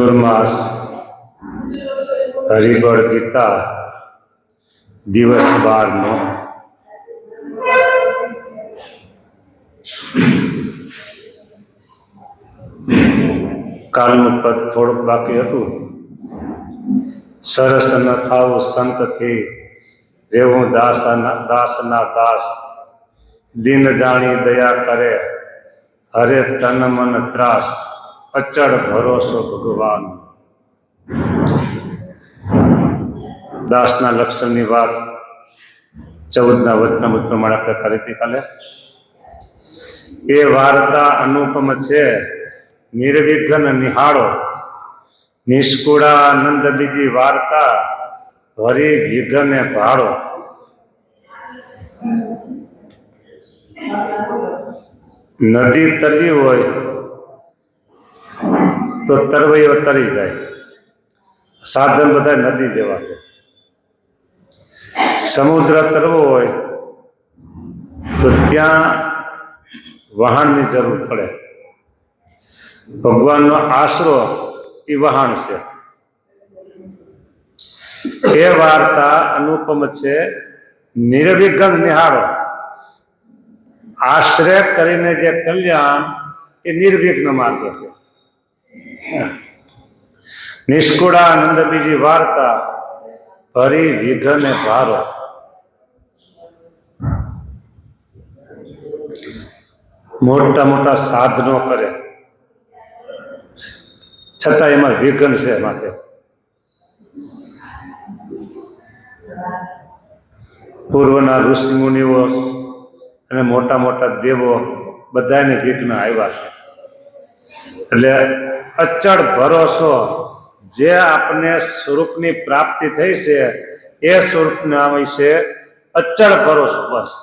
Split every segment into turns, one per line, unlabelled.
ધનુર્માસ હરિબળ ગીતા દિવસ 12નો કાલનું પદ થોડુંક બાકી હતું. સરસ ન થાવું સંતથી, રેવું દાસના દાસ, દિન જાણી દયા કરે, હરે તન મન ત્રાસ, અચળ ભરોસો ભગવાન. દાસના લક્ષણની વાત 14ના વચનામૃત પ્રમાણે આપણે કરી હતી કાલે. એ વાર્તા અનુપમ છે, નિર્વિઘ્ન નિહાળો, નિષ્કુળાનંદ બીજી વાર્તા, હરી વિઘ્ને ભાળો. નદી તરવી હોય તો તરવૈયો તરી જાય, સાધન બધા નદી જેવા છે. સમુદ્ર તરવો હોય તો ત્યાં વહાણની જરૂર પડે. ભગવાનનો આશરો એ વહાણ છે. એ વાર્તા અનુપમ છે, નિર્વિઘ્ન નિહાળો. આશ્રય કરીને જે કલ્યાણ એ નિર્વિઘ્ન માર્ગ છે. નિષ્કુળાનંદ બીજી વાર્તા, હરી વિઘ્ને ભારો. મોટા મોટા સાધનો કરે છતાં એમાં વિઘ્ન છે માટે. પૂર્વના ઋષિ મુનિઓ અને મોટા મોટા દેવો બધાને વિઘ્ન આવ્યા છે. એટલે અચળ ભરોસો, જે આપને સ્વરૂપની પ્રાપ્તિ થઈ છે એ સ્વરૂપના વિશે અચળ ભરોસો. બસ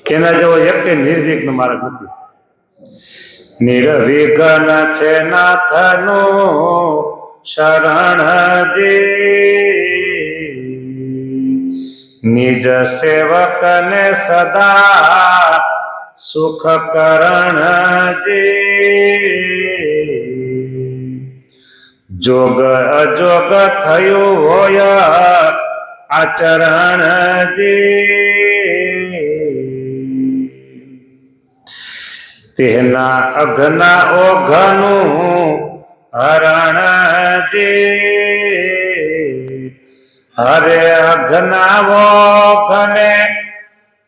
કેના જેવો એક નિર્વિઘ્ન માર્ગ નથી. નિર્વિઘ્ન છે નાથનું શરણજી, નિજ સેવકને સદા સુખ કરણજી. જોગ અજોગ થયું હોય આચરણજી, તેના અઘના ઓઘનું હરણજી. હરે અઘના ઓઘને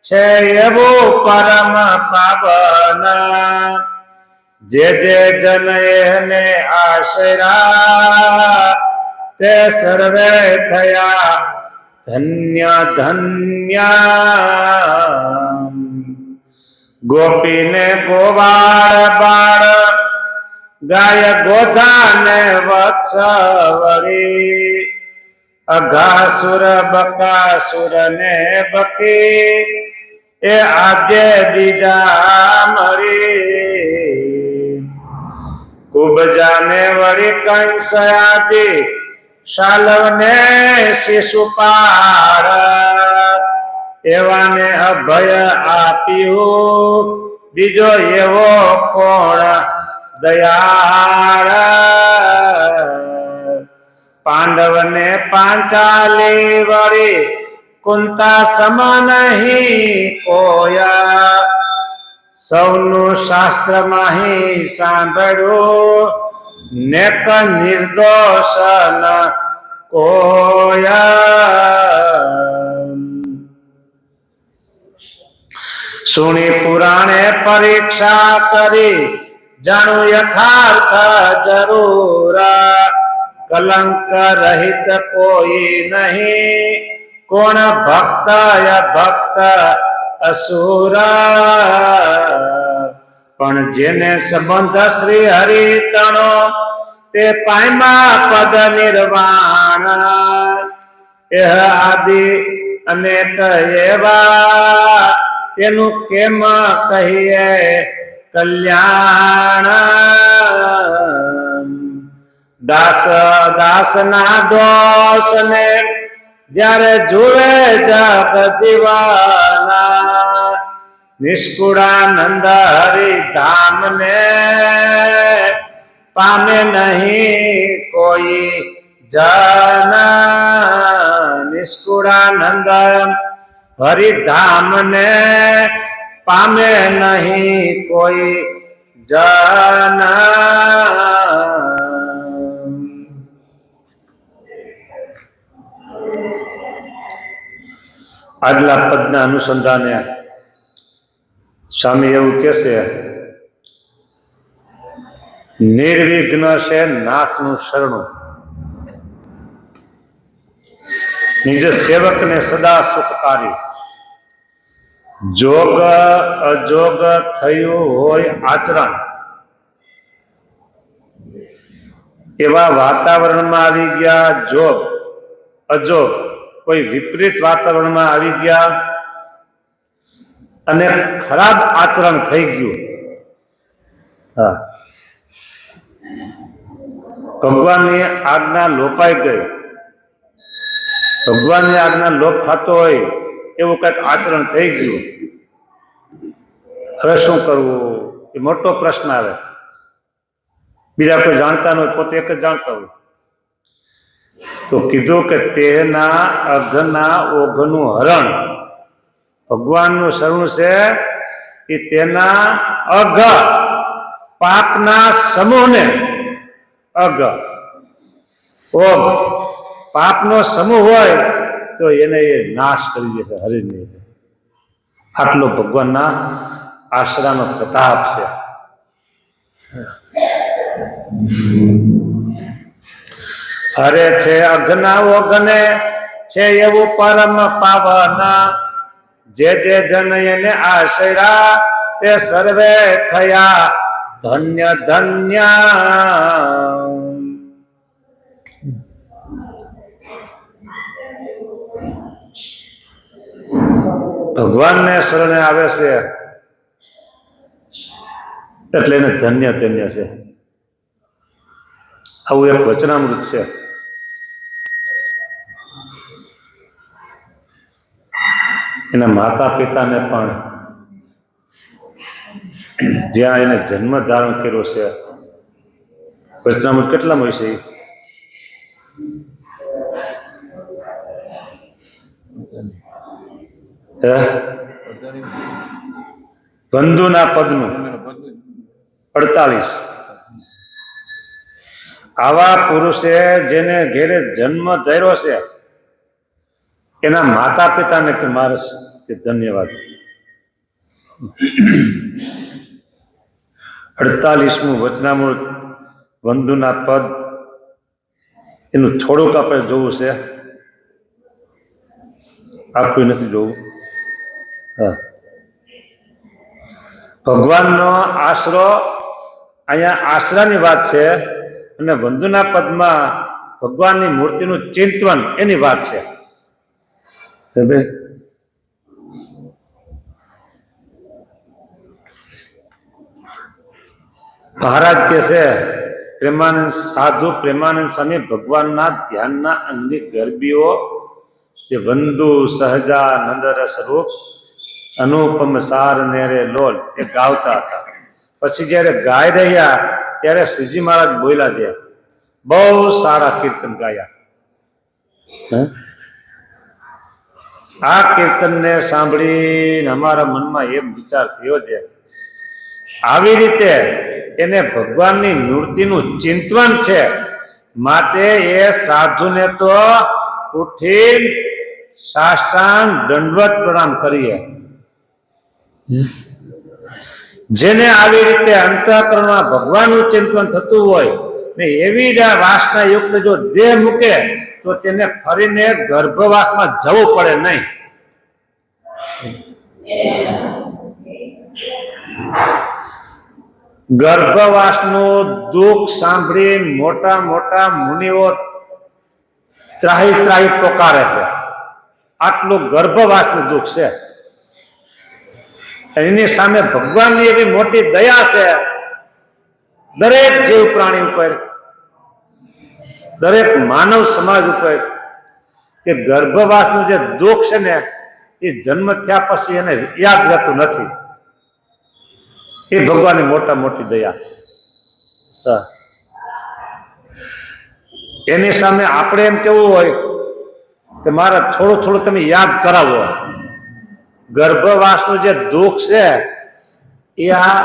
છે એવું પરમ પાવન, જે જે જન એને આશરા તે સર્વે થયા ધન્ય ધન્ય. ગોપીને ગોવાળ બાળ, ગાય ગોધાને વત્સવરી, અઘાસુર બકાસુર ને બકી, એ આજે બીજા મરી. કુબજાને વળી કંસ આદિ, શાલવને શિશુપાળ, એવાને અભય આપ્યું બીજો એવો કોણ દયાળ. પાંડવને પાંચાલી વળી, કુંતા સમાન નહીં કોયા, સૌનું શાસ્ત્ર માહી સાંભળ્યું નેક નિર્દોષ ન કોયા. સુણી પુરાણે પરીક્ષા કરી, જાણું યથાર્થ જરૂર, કલંક રહિત કોઈ નહીં, કોણ ભક્ત ભક્ત અસુર. પણ જેને સંબંધ શ્રી હરિ તણો, તે પામ્યા પદ નિર્વાણ. એહ આદિ અનેક એવા, તેનું કેમ કહીએ કલ્યાણ. દાસ દાસના દોષ ને જ્યારે જુએ જગ જીવાના, નિષ્કુળાનંદ હરિધામ ને પામે નહીં કોઈ જન નિષ્કુળાનંદ હરિધામ ને પામે નહીં કોઈ જન આગલા પદના અનુસંધાને સ્વામી એવું કે છે, નિર્વિઘ્ન છે નાથનું શરણું, નિજ સેવકને સદા સુખકારી, જોગ અજોગ થયું હોય આચરણ, એવા વાતાવરણમાં આવી ગયા જોગ અજોગ, કોઈ વિપરીત વાતાવરણમાં આવી ગયા અને ખરાબ આચરણ થઈ ગયું. હા, ભગવાનની આજ્ઞા લોપાઈ ગઈ, ભગવાનની આજ્ઞા લોપ થતો હોય એવું કંઈક આચરણ થઈ ગયું. હવે શું કરવું એ મોટો પ્રશ્ન આવે. બીજા કોઈ જાણતા ન હોય, પોતે એક જ જાણતા હોય. તો કીધું કે તેના અઘના ઓઘનું હરણ, ભગવાનનું શરણું છે એ તેના અઘ પાપના સમૂહને, અઘ ઓઘ પાપનો સમૂહ હોય તો એને એ નાશ કરી દેશે, હરી નહીં. આટલો ભગવાનના આશરાનો પ્રતાપ છે. હરે છે અઘના ઓઘને છે એવું પરમ પાવન, જે જે જન એને આશરા તે સર્વે થયા ધન્ય ધન્ય. ભગવાનને શરણે આવે છે એટલે એને ધન્ય ધન્ય છે. આવું એક વચનામૃત છે. એના માતા પિતાને પણ જ્યાં એને જન્મ ધારણ કર્યો છે, વચનામૃત કેટલામાં હોય છે? બંધુના પદનું 48. આવા પુરુષે જેને ઘેરે જન્મ ધર્યો છે એના માતા પિતાને કે મારે ધન્યવાદ. 48મું વચનામૃત બંધુના પદ, એનું થોડુંક આપણે જોવું છે, આખું નથી જોવું. હા, ભગવાનનો આશરો, અહીંયા આશરાની વાત છે અને બંધુના પદમાં ભગવાનની મૂર્તિનું ચિંતન એની વાત છે. મહારાજ કે છે, પ્રેમાનંદ સાધુ પ્રેમાનંદ સ્વામી ભગવાનના ધ્યાનના અંગની ગરબીઓ જે બંધુ સહજાનંદ રસ રૂપ અનુપમ સાર નેરે લોલ એ ગાવતા હતા. પછી જયારે ગાઈ રહ્યા ત્યારે શ્રીજી મહારાજ બોલ્યા છે, બહુ સારા કીર્તન ગાયા. આ કીર્તનને સાંભળીને અમારા મનમાં એમ વિચાર થયો છે, આવી રીતે એને ભગવાનની મૂર્તિનું ચિંતન છે, માટે એ સાધુને તો ઉઠી સાષ્ટાંગ દંડવત પ્રણામ કરીએ. જેને આવી રીતે અંતઃકરણમાં ભગવાનનું ચિંતન થતું હોય ને એવી વાસના યુક્ત જો દેહ મૂકે તો તેને ફરીને ગર્ભવાસમાં જવું પડે નહીં. ગર્ભવાસનું દુઃખ સાંભળી મોટા મોટા મુનિઓ ત્રાહી ત્રાહી પોકારે છે. આટલું ગર્ભવાસનું દુઃખ છે. એની સામે ભગવાનની એવી મોટી દયા છે દરેક જીવ પ્રાણી ઉપર, દરેક માનવ સમાજ ઉપર, કે ગર્ભવાસનું જે દુઃખ છે ને એ જન્મ થયા પછી એને યાદ રહેતું નથી. એ ભગવાનની મોટા મોટી દયા. હા. એની સામે આપણે એમ કેવું હોય કે મારે થોડું થોડું તમે યાદ કરાવો. ગર્ભવાસનું જે દુઃખ છે એ આ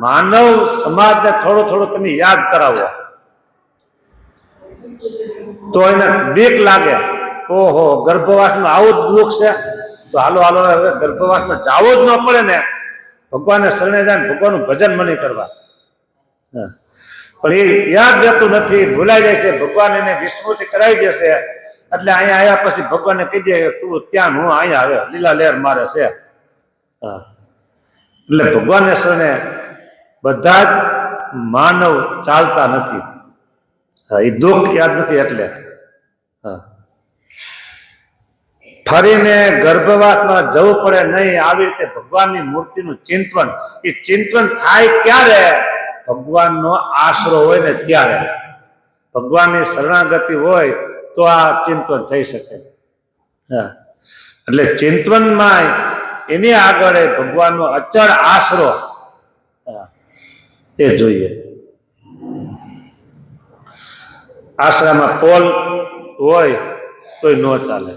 માનવ સમાજને થોડું થોડું તમે યાદ કરાવો તો એને બીક લાગે. ઓહો, ગર્ભવાસનું આવું જ દુઃખ છે, તો હાલો હાલો હવે ગર્ભવાસમાં જવું જ ન પડે ને, ભગવાનને શરણે જાય, ભગવાનનું ભજન મને કરવા. પણ એ યાદ રહેતું નથી, ભૂલાઈ જાય છે. ભગવાન એને વિસ્મૃતિ કરાવી દેશે એટલે અહીંયા આવ્યા પછી ભગવાનને કહી દે તું ત્યાં, હું અહીંયા આવે, લીલા લહેર મારે છે. એટલે ભગવાનને શરણે બધા જ માનવ ચાલતા નથી. એ દુઃખ યાદ નથી એટલે. ફરીને ગર્ભવાસમાં જવું પડે નહીં. આવી રીતે ભગવાનની મૂર્તિનું ચિંતન, એ ચિંતન થાય ક્યારે? ભગવાનનો આશરો હોય ને ત્યારે, ભગવાનની શરણાગતિ હોય તો આ ચિંતન થઈ શકે. એટલે ચિંતનમાં એની આગળ ભગવાનનો અચળ આશરો એ જોઈએ. આશરામાં પોલ હોય તોય ન ચાલે.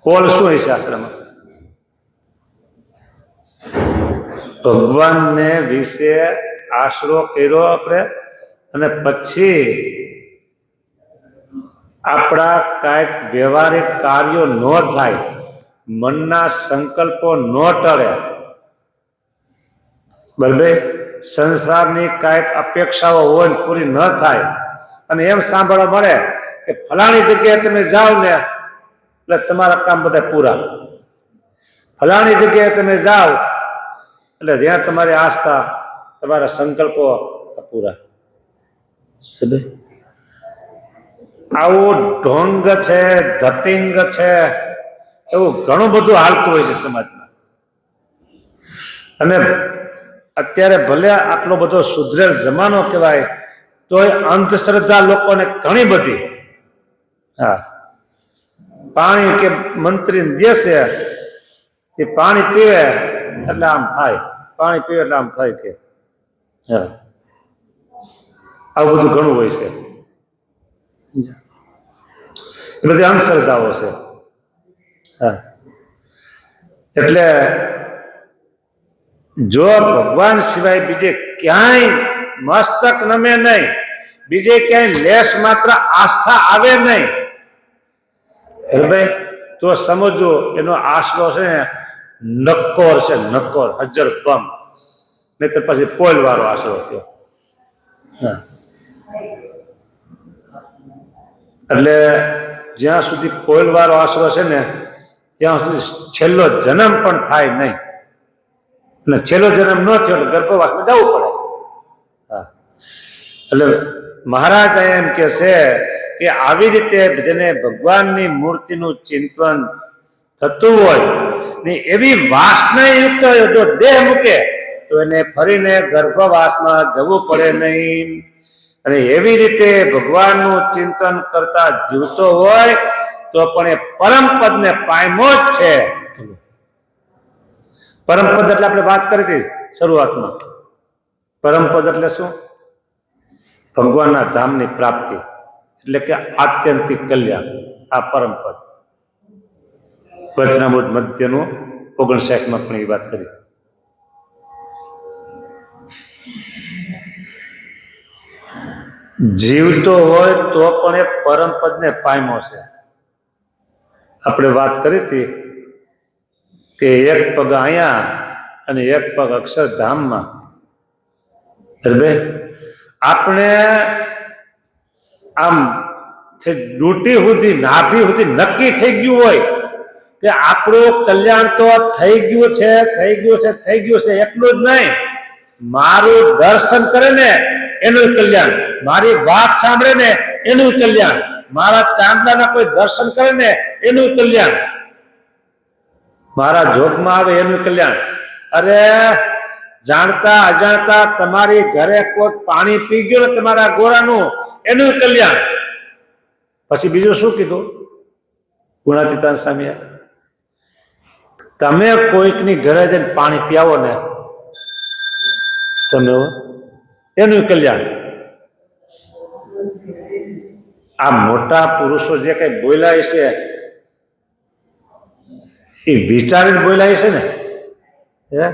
પોલ શું હોય છે આશ્રમમાં? ભગવાનને વિશે આશરો કર્યો આપણે, અને પછી આપણા કાંઈક વ્યવહારિક કાર્યો ન થાય, મનના સંકલ્પો ન ટળે, બરાબર, સંસારની કાંઈક અપેક્ષાઓ હોય પૂરી ન થાય, અને એમ સાંભળવા મળે કે ફલાણી જગ્યાએ તમે જાઓ ને એટલે તમારા કામ બધા પૂરા, ફલાણી જગ્યાએ તમે જાઓ એટલે જ્યાં તમારી આસ્થા, તમારા સંકલ્પો પૂરા. આવું ઢોંગ છે, ધતિંગ છે, એવું ઘણું બધું હાલતું હોય છે સમાજમાં. અને અત્યારે ભલે આટલો બધો સુધરેલ જમાનો કહેવાય તોય અંધશ્રદ્ધા લોકોને ઘણી બધી. પાણી કે મંત્રી દેશે એ પાણી પીવે એટલે આમ થાય, પાણી પીવે એટલે આમ થાય કે આવું બધું ઘણું હોય છે. એ બધી અંધશ્રદ્ધાઓ છે. એટલે જો ભગવાન સિવાય બીજે ક્યાંય મસ્તક નમે નહીં, બીજે ક્યાંય લેશ માત્ર આસ્થા આવે નહીં, ભાઈ, તો સમજો એનો આશરો છે ને નક્કોર છે, નક્કોર, હજર બમ, નહીં તો પછી પોલ વાળો આશરો થયો. એટલે જ્યાં સુધી પોલ વાળો આશરો છે ને ત્યાં સુધી છેલ્લો જન્મ પણ થાય નહીં, અને છેલ્લો જન્મ ન થયો એટલે ગર્ભવાસમાં જવું પડે. એટલે મહારાજ એમ કે છે કે આવી રીતે જેને ભગવાનની મૂર્તિનું ચિંતન થતું હોય ને એવી વાસનાયુક્ત જો દેહ મૂકે તો એને ફરીને ગર્ભવાસમાં જવું પડે નહીં. અને એવી રીતે ભગવાનનું ચિંતન કરતા જીવતો હોય તો પણ એ પરમપદને પામ્યો જ છે. પરમપદ એટલે આપણે વાત કરી હતી શરૂઆતમાં. પરમપદ એટલે શું? ભગવાનના ધામની પ્રાપ્તિ, એટલે કે આત્યંતિક કલ્યાણ. આ પરમપદ વચનામૃત મધ્યનું 59માં પણ એ વાત કરી. જીવતો હોય તો પણ એ પરમપદને પામ્યો છે. આપણે વાત કરી હતી કે એક પગ અહીંયા અને એક પગ અક્ષરધામમાં. આપણે આમ ડૂટી સુધી, નાભી સુધી નક્કી થઈ ગયું હોય કે આપણું કલ્યાણ તો થઈ ગયું છે, થઈ ગયું છે, થઈ ગયું છે. એટલું જ નહીં, મારું દર્શન કરે ને એનું કલ્યાણ, મારી વાત સાંભળે ને એનું કલ્યાણ, મારા ચાંદલાના કોઈ દર્શન કરે ને એનું કલ્યાણ, મારા જોગમાં આવે એનું કલ્યાણ. અરે જાણતા અજાણતા તમારી ઘરે કોઈ પાણી પી ગયું ને તમારા ગોરાનું, એનું કલ્યાણ. પછી બીજું શું કીધું ગુણાતીતાન સ્વામીએ? તમે કોઈકની ઘરે જઈને પાણી પીવો ને તમે એનું કલ્યાણ. આ મોટા પુરુષો જે કઈ બોલાય છે એ વિચારીને બોલાય છે ને. હે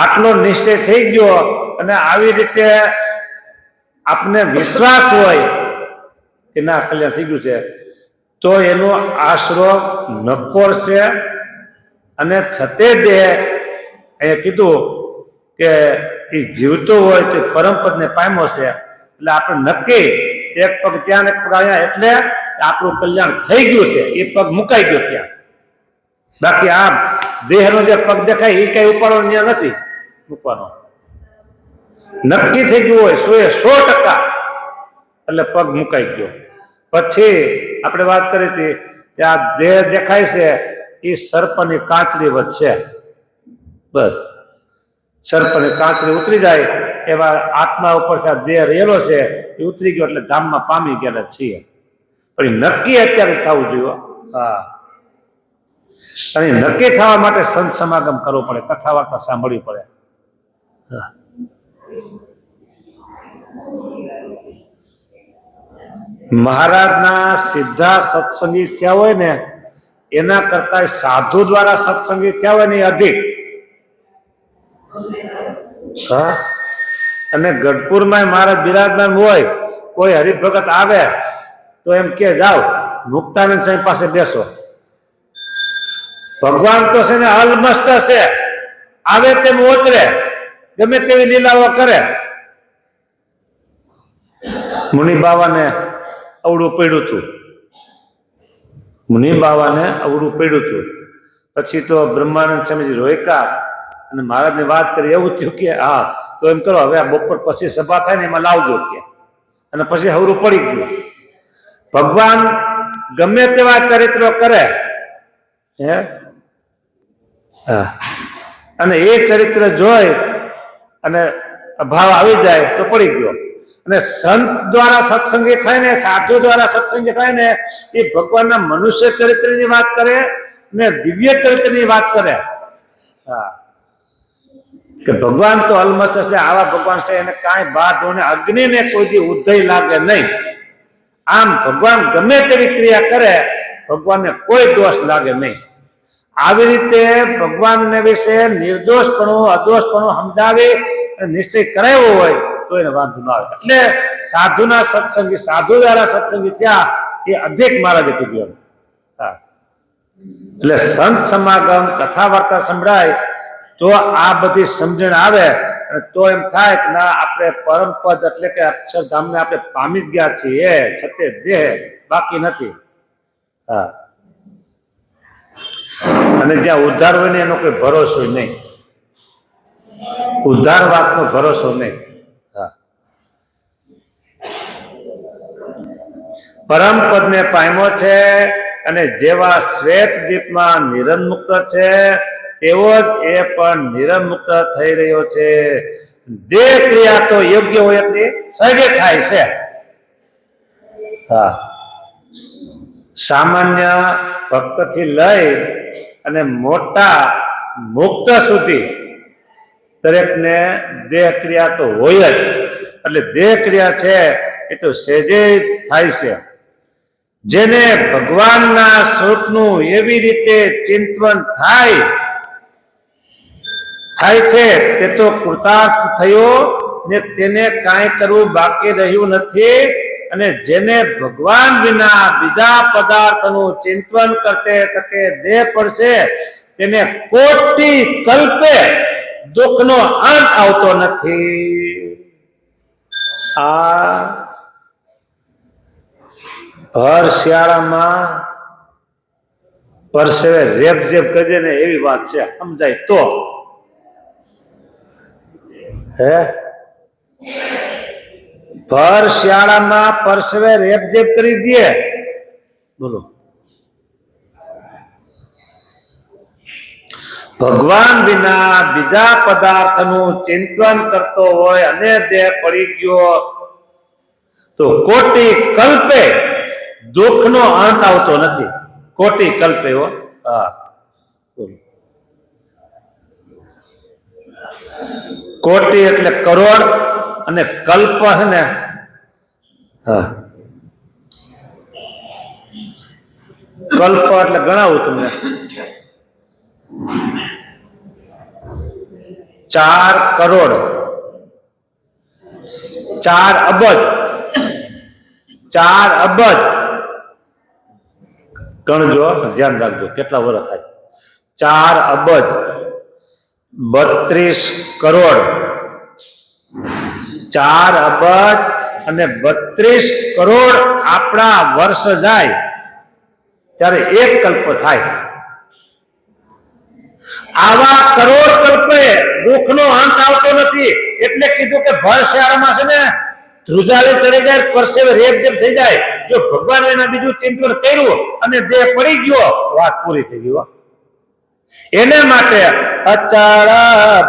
આટલો નિશ્ચય થઈ ગયો અને આવી રીતે આપને વિશ્વાસ હોય કે ના કલ્યાણ થઈ ગયું છે, તો એનો આશરો નકોર છે. અને છતે દેહ અહીંયા કીધું કે એ જીવતો હોય તો પરમપદને પામ્યો છે. એટલે આપણે નક્કી એક પગ ત્યાં એક પગ અહીંયા, એટલે આપણું કલ્યાણ થઈ ગયું છે. એ પગ મુકાઈ ગયો ત્યાં. બાકી આ દેહનો જે પગ દેખાય એ કઈ ઉપાડો ત્યાં નથી મૂકવાનો. નક્કી થઈ ગયું હોય 100%, એટલે પગ મુકાઈ ગયો. પછી આપણે વાત કરી હતી કે આ દેહ દેખાય છે એ સર્પની કાંચરી વધશે. બસ સર્પની કાંચરી ઉતરી જાય એવા આત્મા ઉપર આ દેહ રહેલો છે એ ઉતરી ગયો, એટલે ધામમાં પામી ગયેલા છીએ. પણ નક્કી અત્યારે થવું જોઈએ. હા, અને નક્કી થવા માટે સંત સમાગમ કરવો પડે, કથા વાર્તા સાંભળવી પડે. મહારાજના સીધા સત્સંગી થયા હોય ને એના કરતા સાધુ દ્વારા સત્સંગી થયા હોય ને એ અધિક. હા, અને ગઢપુરમાં મહારાજ બિરાજમાન હોય, કોઈ હરિભગત આવે તો એમ કે જાઓ મુક્તાનંદ સાહેબ પાસે બેસો. ભગવાન તો છે ને અલમસ્ત છે, આવે તેમ ઓચરે, ગમે તેવી લીલાઓ કરે. મુનિ બાવાને અવળું પડ્યું હતું. મુનિ બાવાને અવળું પડ્યું હતું. પછી તો બ્રહ્માનંદ સ્વામીજી રોક્યા અને મહારાજને વાત કરી. એવું થયું કે હા તો એમ કરો, હવે આ બપોર પછી સભા થાય ને એમાં લાવજો કે. અને પછી હવરું પડી ગયું. ભગવાન ગમે તેવા ચરિત્રો કરે હે, અને એ ચરિત્ર જોઈ અને અભાવ આવી જાય તો પડી ગયો. અને સંત દ્વારા સત્સંગી થાય ને, સાધુ દ્વારા સત્સંગી થાય ને, એ ભગવાનના મનુષ્ય ચરિત્રની વાત કરે ને દિવ્ય ચરિત્રની વાત કરે. હા, કે ભગવાન તો અલમસ્ત છે, આવા ભગવાન છે, એને કાંઈ બાદ ને અગ્નિને કોઈ દી ઉદય લાગે નહીં. આમ ભગવાન ગમે તેવી ક્રિયા કરે ભગવાનને કોઈ દોષ લાગે નહીં. આવી રીતે ભગવાનને વિશે નિર્દોષપણું અદોષપણું સમજાવી નિશ્ચય કરાવ્યો હોય તો એને વાંધો ના આવે. એટલે સાધુના સત્સંગી, સાધુ દ્વારા સત્સંગી ત્યાં એ અધિક મહારાજે કીધું. હા, એટલે સંત સમાગમ કથા વાર્તા સંભળાય તો આ બધી સમજણ આવે અને તો એમ થાય કે ના આપણે પરમપદ એટલે કે અક્ષરધામને આપણે પામી જ ગયા છીએ, છતે દેહ બાકી નથી. હા, અને જ્યાં ઉદ્ધાર હોય ને એનો કોઈ ભરોસો નહીં, ઉદ્ધાર વાતનો ભરોસો નહીં. હા, પરમ પદને પામ્યો છે અને જેવા શ્વેત દીપમાં નિરંમુક્ત છે તેવો જ એ પણ નિરંમુક્ત થઈ રહ્યો છે. દેહ ક્રિયા તો યોગ્ય હોય એટલી સહજે થાય છે. હા, સામાન્ય ભક્તથી લઈ અને મોટા મુક્ત સુધી દરેકને દેહ ક્રિયા તો હોય જ. એટલે દેહ ક્રિયા છે એ તો સહેજે થાય છે. જેને ભગવાનના સ્વરૂપનું એવી રીતે ચિંતન થાય છે તે તો કૃતાર્થ થયો ને તેને કાંઈ કરવું બાકી રહ્યું નથી. અને જેને ભગવાન વિના બીજા પદાર્થનું ચિંતન કરતે તકે દેહ પડશે તેને કોટી કલ્પે દુઃખનો અંત આવતો નથી. આ ભર શિયાળામાં પરસેવે રેપ જેપ કરી ને એવી વાત છે, સમજાય તો. હે, ભર શિયાળામાં પરસેવે રેપ જેપ કરી દે, બોલો. ભગવાન વિના બીજા પદાર્થનું ચિંતન કરતો હોય અને દેહ પડી ગયો તો કોટી કલ્પે દુઃખનો અંત આવતો નથી. કોટી કલ્પે હો. હા, કોટી એટલે કરોડ અને કલ્પ છે ને, હા, કલ્પ એટલે ગણાવું તમને, 4 કરોડ, 4 અબજ, 4 અબજ ગણજો, ધ્યાન રાખજો કેટલા વર્ષ થાય. 4 અબજ 32 કરોડ, 4 અબજ અને 32 કરોડ આપણા વર્ષ જાય ત્યારે 1 કલ્પ થાય. આવા કરોડ કલ્પે દુઃખનો અંત આવતો નથી. એટલે કીધું કે ભર શિયાળામાં છે ને ધ્રુજાવે ચડી જાય, પરસેવે રેબઝેબ થઈ જાય. જો ભગવાન એના બીજું ચિંતન કર્યું અને દેહ પડી ગયો, વાત પૂરી થઈ ગઈ. એને માટે અચળ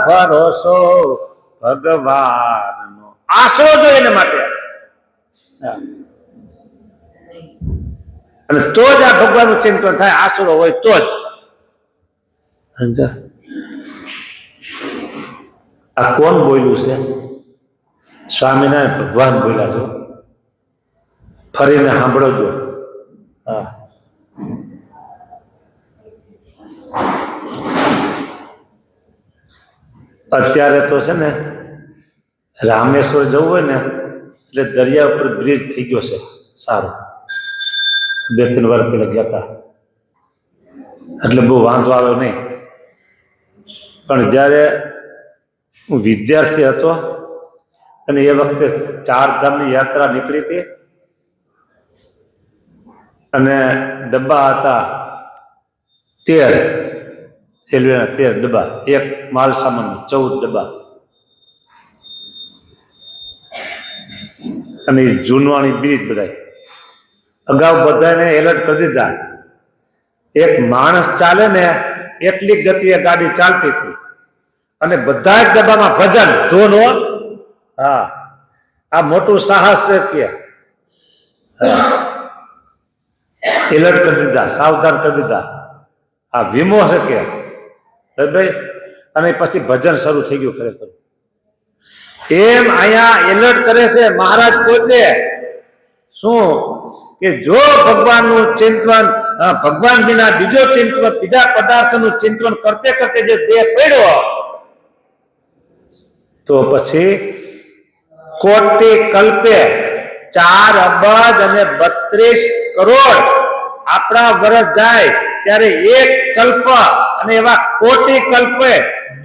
ભરોસો ભગવાનનો આશરો જો એને માટે, અને તો જ આ ભગવાનનું ચિંતન થાય. આશરો હોય તો જ. આ કોણ બોલ્યું છે? સ્વામિનારાયણ ભગવાન બોલ્યા છો. ફરીને સાંભળો જો. હા, અત્યારે તો છે ને રામેશ્વર જવું હોય ને એટલે દરિયા ઉપર બ્રિજ થઈ ગયો છે સારો. 2-3 વર્ષ પહેલા ગયા હતા એટલે બહુ વાંધો આવ્યો નહીં. પણ જ્યારે હું વિદ્યાર્થી હતો અને એ વખતે 4 ધામની યાત્રા નીકળી હતી અને ડબ્બા હતા 13, રેલવેના 13 ડબ્બા, એક માલ સામાન 14 ડબ્બા. અને જૂનવાણી બ્રિજ બધા અગાઉ બધાને એલર્ટ કરી દીધા. એક માણસ ચાલે ને એટલી ગતિએ ગાડી ચાલતી હતી અને બધા જ ડબ્બામાં ભજન ધોનો. હા, આ મોટું સાહસ છે કે એલર્ટ કરી દીધા, સાવધાન કરી દીધા. આ વીમો છે કે ભાઈ. અને પછી ભજન શરૂ થઈ ગયું ખરેખર. એમ અહીંયા એલર્ટ કરે છે મહારાજ પોતે. શું કે જો ભગવાનનું ચિંતન, ભગવાન વિના બીજો ચિંતન, બીજા પદાર્થનું ચિંતન કરતે કરતે જે દેહ પડ્યો તો પછી કોટી કલ્પે 4 અબજ અને 32 કરોડ આપણા વર્ષ જાય ત્યારે 1 કલ્પ અને એવા કોટી કલ્પે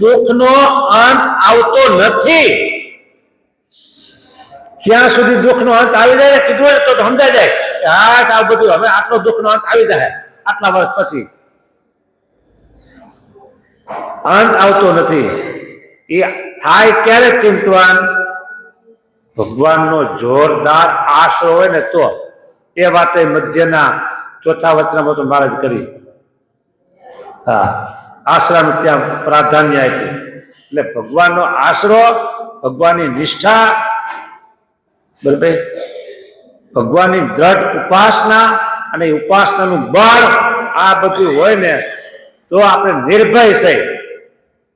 દુઃખનો અંત આવતો નથી. ત્યાં સુધી દુઃખનો અંત આવી જાય ને કીધું તો સમજાય જાય કે હા આ બધું હવે આટલો દુઃખનો અંત આવી જાય આટલા વર્ષ પછી. અંત આવતો નથી. એ થાય ક્યારે ચિંતવાન? ભગવાનનો જોરદાર આશરો હોય ને તો. એ વાતે મધ્યના 4થા વચનામાં તો મહારાજ કરી. હા, આશરાનું ત્યાં પ્રાધાન્ય આપ્યું. એટલે ભગવાનનો આશરો, ભગવાનની નિષ્ઠા, બરાબર, ભગવાનની દ્રઢ ઉપાસના અને ઉપાસનાનું બળ, આ બધું હોય ને તો આપણે નિર્ભય છે.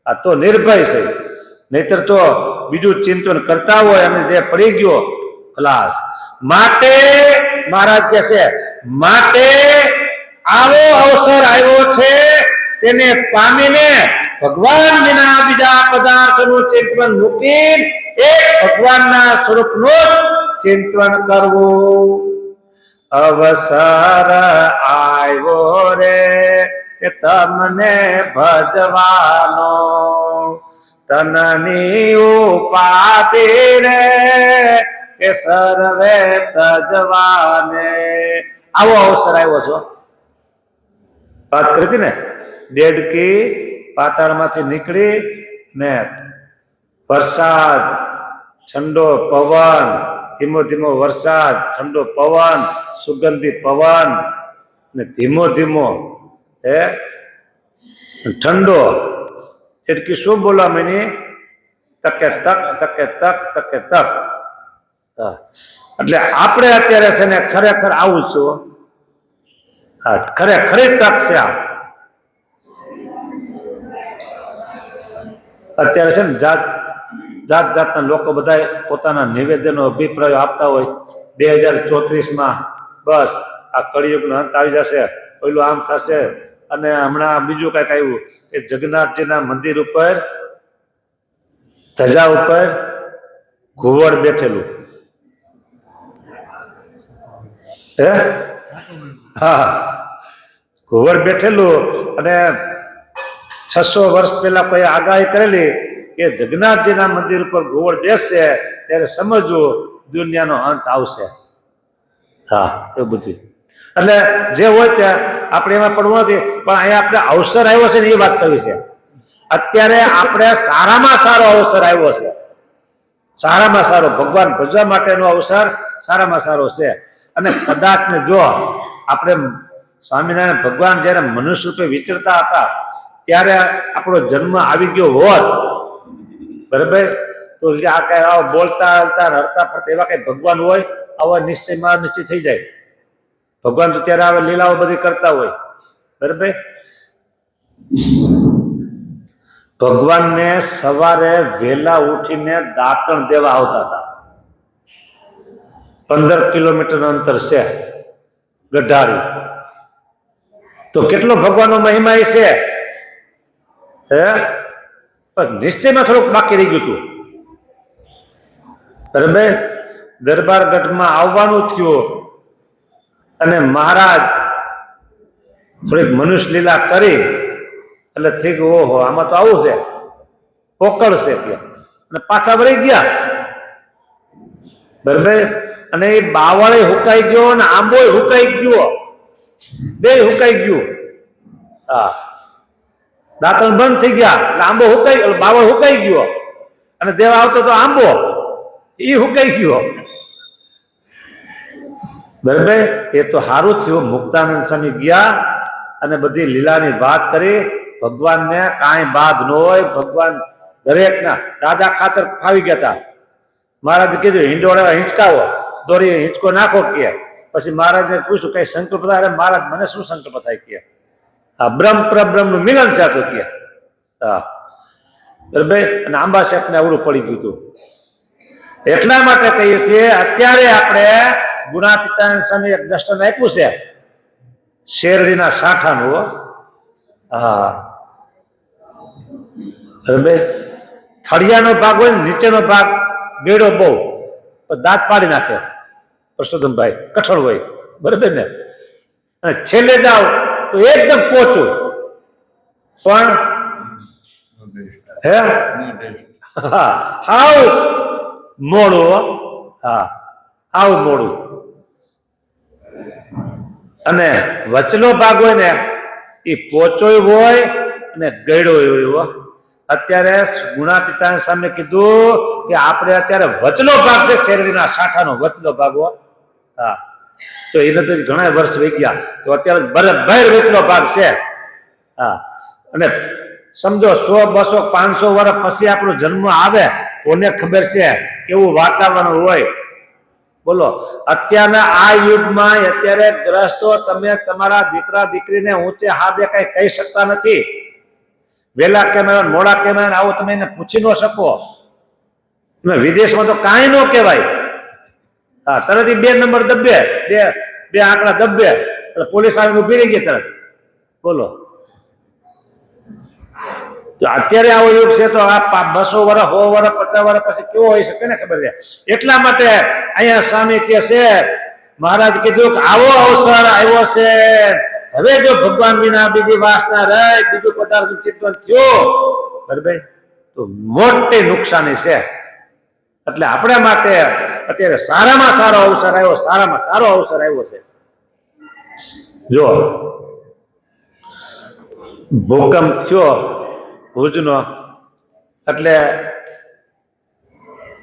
આ તો નિર્ભય છે. નહીતર તો બીજું ચિંતન કરતા હોય અને જે પડી ગયો ખલાસ. માટે મહારાજ કહે છે, માટે આવો અવસર આવ્યો છે તેને પામીને ભગવાન વિના બીજા પદાર્થનું ચિંતન મૂકી એક ભગવાનના સ્વરૂપનું ચિંતન કરવું. અવસર આવ્યો રે કે તમને ભજવાનો, તનની ઉપાધિ રે કે સર્વે તજવાને. આવો અવસર આવ્યો છો. વાત કરી હતી ને, દેડકી પાતાળમાંથી નીકળી ને વરસાદ, ઠંડો પવન, ધીમો ધીમો વરસાદ, ઠંડો પવન, સુગંધી પવન ને ધીમો ધીમો ઠંડો. એટલે શું બોલવા માંડી? તકે તક, તકે તક, તકે તક. એટલે આપણે અત્યારે છે ને ખરેખર આવું છું. હા, ખરેખરી તક છે આ. અત્યારે છે ને જાત જાતના લોકો બધા પોતાના નિવેદનો અભિપ્રાયો આપતા હોય 2034માં બસ આ કળિયુગનો અંત આવી જશે, પેલું આમ થશે, અને હમણાં બીજું કઈક આવ્યું કે જગન્નાથજીના મંદિર ઉપર ધજા ઉપર ઘુવડ બેઠેલું, હે હા ઘુવડ બેઠેલું, અને 600 વર્ષ પહેલા કોઈ આગાહી કરેલી કે જગન્નાથજીના મંદિર ઉપર ઘુવડ બેસશે ત્યારે સમજવું દુનિયાનો અંત આવશે. હા એવું બધું એટલે જે હોય ત્યાં આપણે એમાં પડવું નથી, પણ અહીંયા આપણે અવસર આવ્યો છે ને એ વાત કરવી છે. અત્યારે આપણે સારામાં સારો અવસર આવ્યો છે, સારામાં સારો ભગવાન ભજવા માટેનો અવસર સારામાં સારો છે. અને કદાચ ને જો આપણે સ્વામિનારાયણ ભગવાન જયારે મનુષ્ય રૂપે વિચરતા હતા ત્યારે આપણો જન્મ આવી ગયો હોત, બરાબર, તો આ કઈ આવો બોલતા હલતા હરતા ફરતા એવા કઈ ભગવાન હોય? આવા નિશ્ચયમાં નિશ્ચય થઈ જાય. ભગવાન તો ત્યારે આવે લીલાઓ બધી કરતા હોય, બરાબર. ભગવાનને સવારે વહેલા ઉઠીને દાંતણ દેવા આવતા હતા. 15 કિલોમીટર અંતર છે ગઢારી, તો કેટલો ભગવાનનો મહિમા છે. હે બસ નિશ્ચયમાં થોડુંક બાકી રહી ગયું હતું, બરાબર. દરબાર ગઢમાં આવવાનું થયું અને મહારાજ થોડીક મનુષ્ય લીલા કરી એટલે થઈ ગયું, ઓહો આમાં તો આવું છે, પોકળશે ત્યાં, અને પાછા વળી ગયા, બરાબર. અને એ બાવળે હુકાઈ ગયો અને આંબો હુકાઈ ગયો, બે હુકાઈ ગયું. હા દાંતણ બંધ થઈ ગયા એટલે આંબો હુકાઈ, બાવળ હુકાઈ ગયો, અને દેવા આવતો તો આંબો એ હુકાઈ ગયો, બરાબર. એ તો સારું થયું મુક્તાનંદ સ્વામી ગયા અને બધી લીલાની વાત કરી. ભગવાનને કાંઈ બાદ ન હોય, ભગવાન દરેકના દાદા ખાતર ફાવી ગયા હતા. મહારાજે કીધું હિંડોળા હિંચકાવો, દોરી હિંચકો નાખો કે. પછી મહારાજને પૂછ્યું કઈ સંકલ્પ થાય? મહારાજ મને શું સંકલ્પ થાય કે? આ બ્રહ્મ પરબ્રહ્મ નું મિલન છે તો કે. હા બરાબર. અને આંબા સાહેબને અવળું પડી ગયું હતું. એટલા માટે કહીએ છીએ અત્યારે આપણે ગુણાતીતાનંદ સ્વામી એક દર્શન આપ્યું છે શેરડીના સાંઠાનું. હા બરાબર. થળિયાનો ભાગ હોય ને નીચેનો ભાગ ગેડો બહુ દાંત પાડી નાખે પરસોત્તમભાઈ, કઠોળ હોય, બરાબર ને. અને છેલ્લે જાવ તો એકદમ પોચું, પણ હે હા હાવ મોડું. હા હાવ મોડું. અને વચલો ભાગ હોય ને એ પોચોય હોય અને ગયડો હોય. અત્યારે ગુણાતીતાનંદ સામે કીધું કે આપણે અત્યારે વચલો ભાગ છે શેરડીના સાંઠાનો વચલો ભાગ. હા તો એને તો ઘણા વર્ષ વહી ગયા, તો અત્યારે બરાબર વચલો ભાગ છે. હા અને સમજો 100, 200, 500 વર્ષ પછી આપણો જન્મ આવે, કોને ખબર છે કેવું વાતાવરણ હોય. બોલો અત્યારના આ યુગમાં અત્યારે ગ્રસ્તો તમે તમારા દીકરા દીકરીને ઊંચે હાથે કઈ કહી શકતા નથી. વેલા કેમેરા મોડા કેમેરા આવું તમે એને પૂછી ન શકો. તમે વિદેશમાં તો કાંઈ ન કહેવાય. હા તરત 2 નંબર દબે, બે આંકડા દબે એટલે પોલીસ આવીને ઉભી રહી ગઈ તરત. બોલો તો અત્યારે આવો યુગ છે તો આ 200 વર્ષ 100 વર્ષ 50 વર્ષ પછી કેવો હોય શકે ને ખબર છે. એટલા માટે અહીંયા સ્વામી કે છે, મહારાજ કીધું કે આવો અવસર આવ્યો છે, હવે જો ભગવાન વિના બીજી વાસના રહી, બીજું પદાર્થ ચિંતન થયું, બરાબર, તો મોટી નુકસાની છે. એટલે આપણા માટે અત્યારે સારામાં સારો અવસર આવ્યો, સારામાં સારો અવસર આવ્યો છે. જો ભૂકંપ થયો ભુજનો, એટલે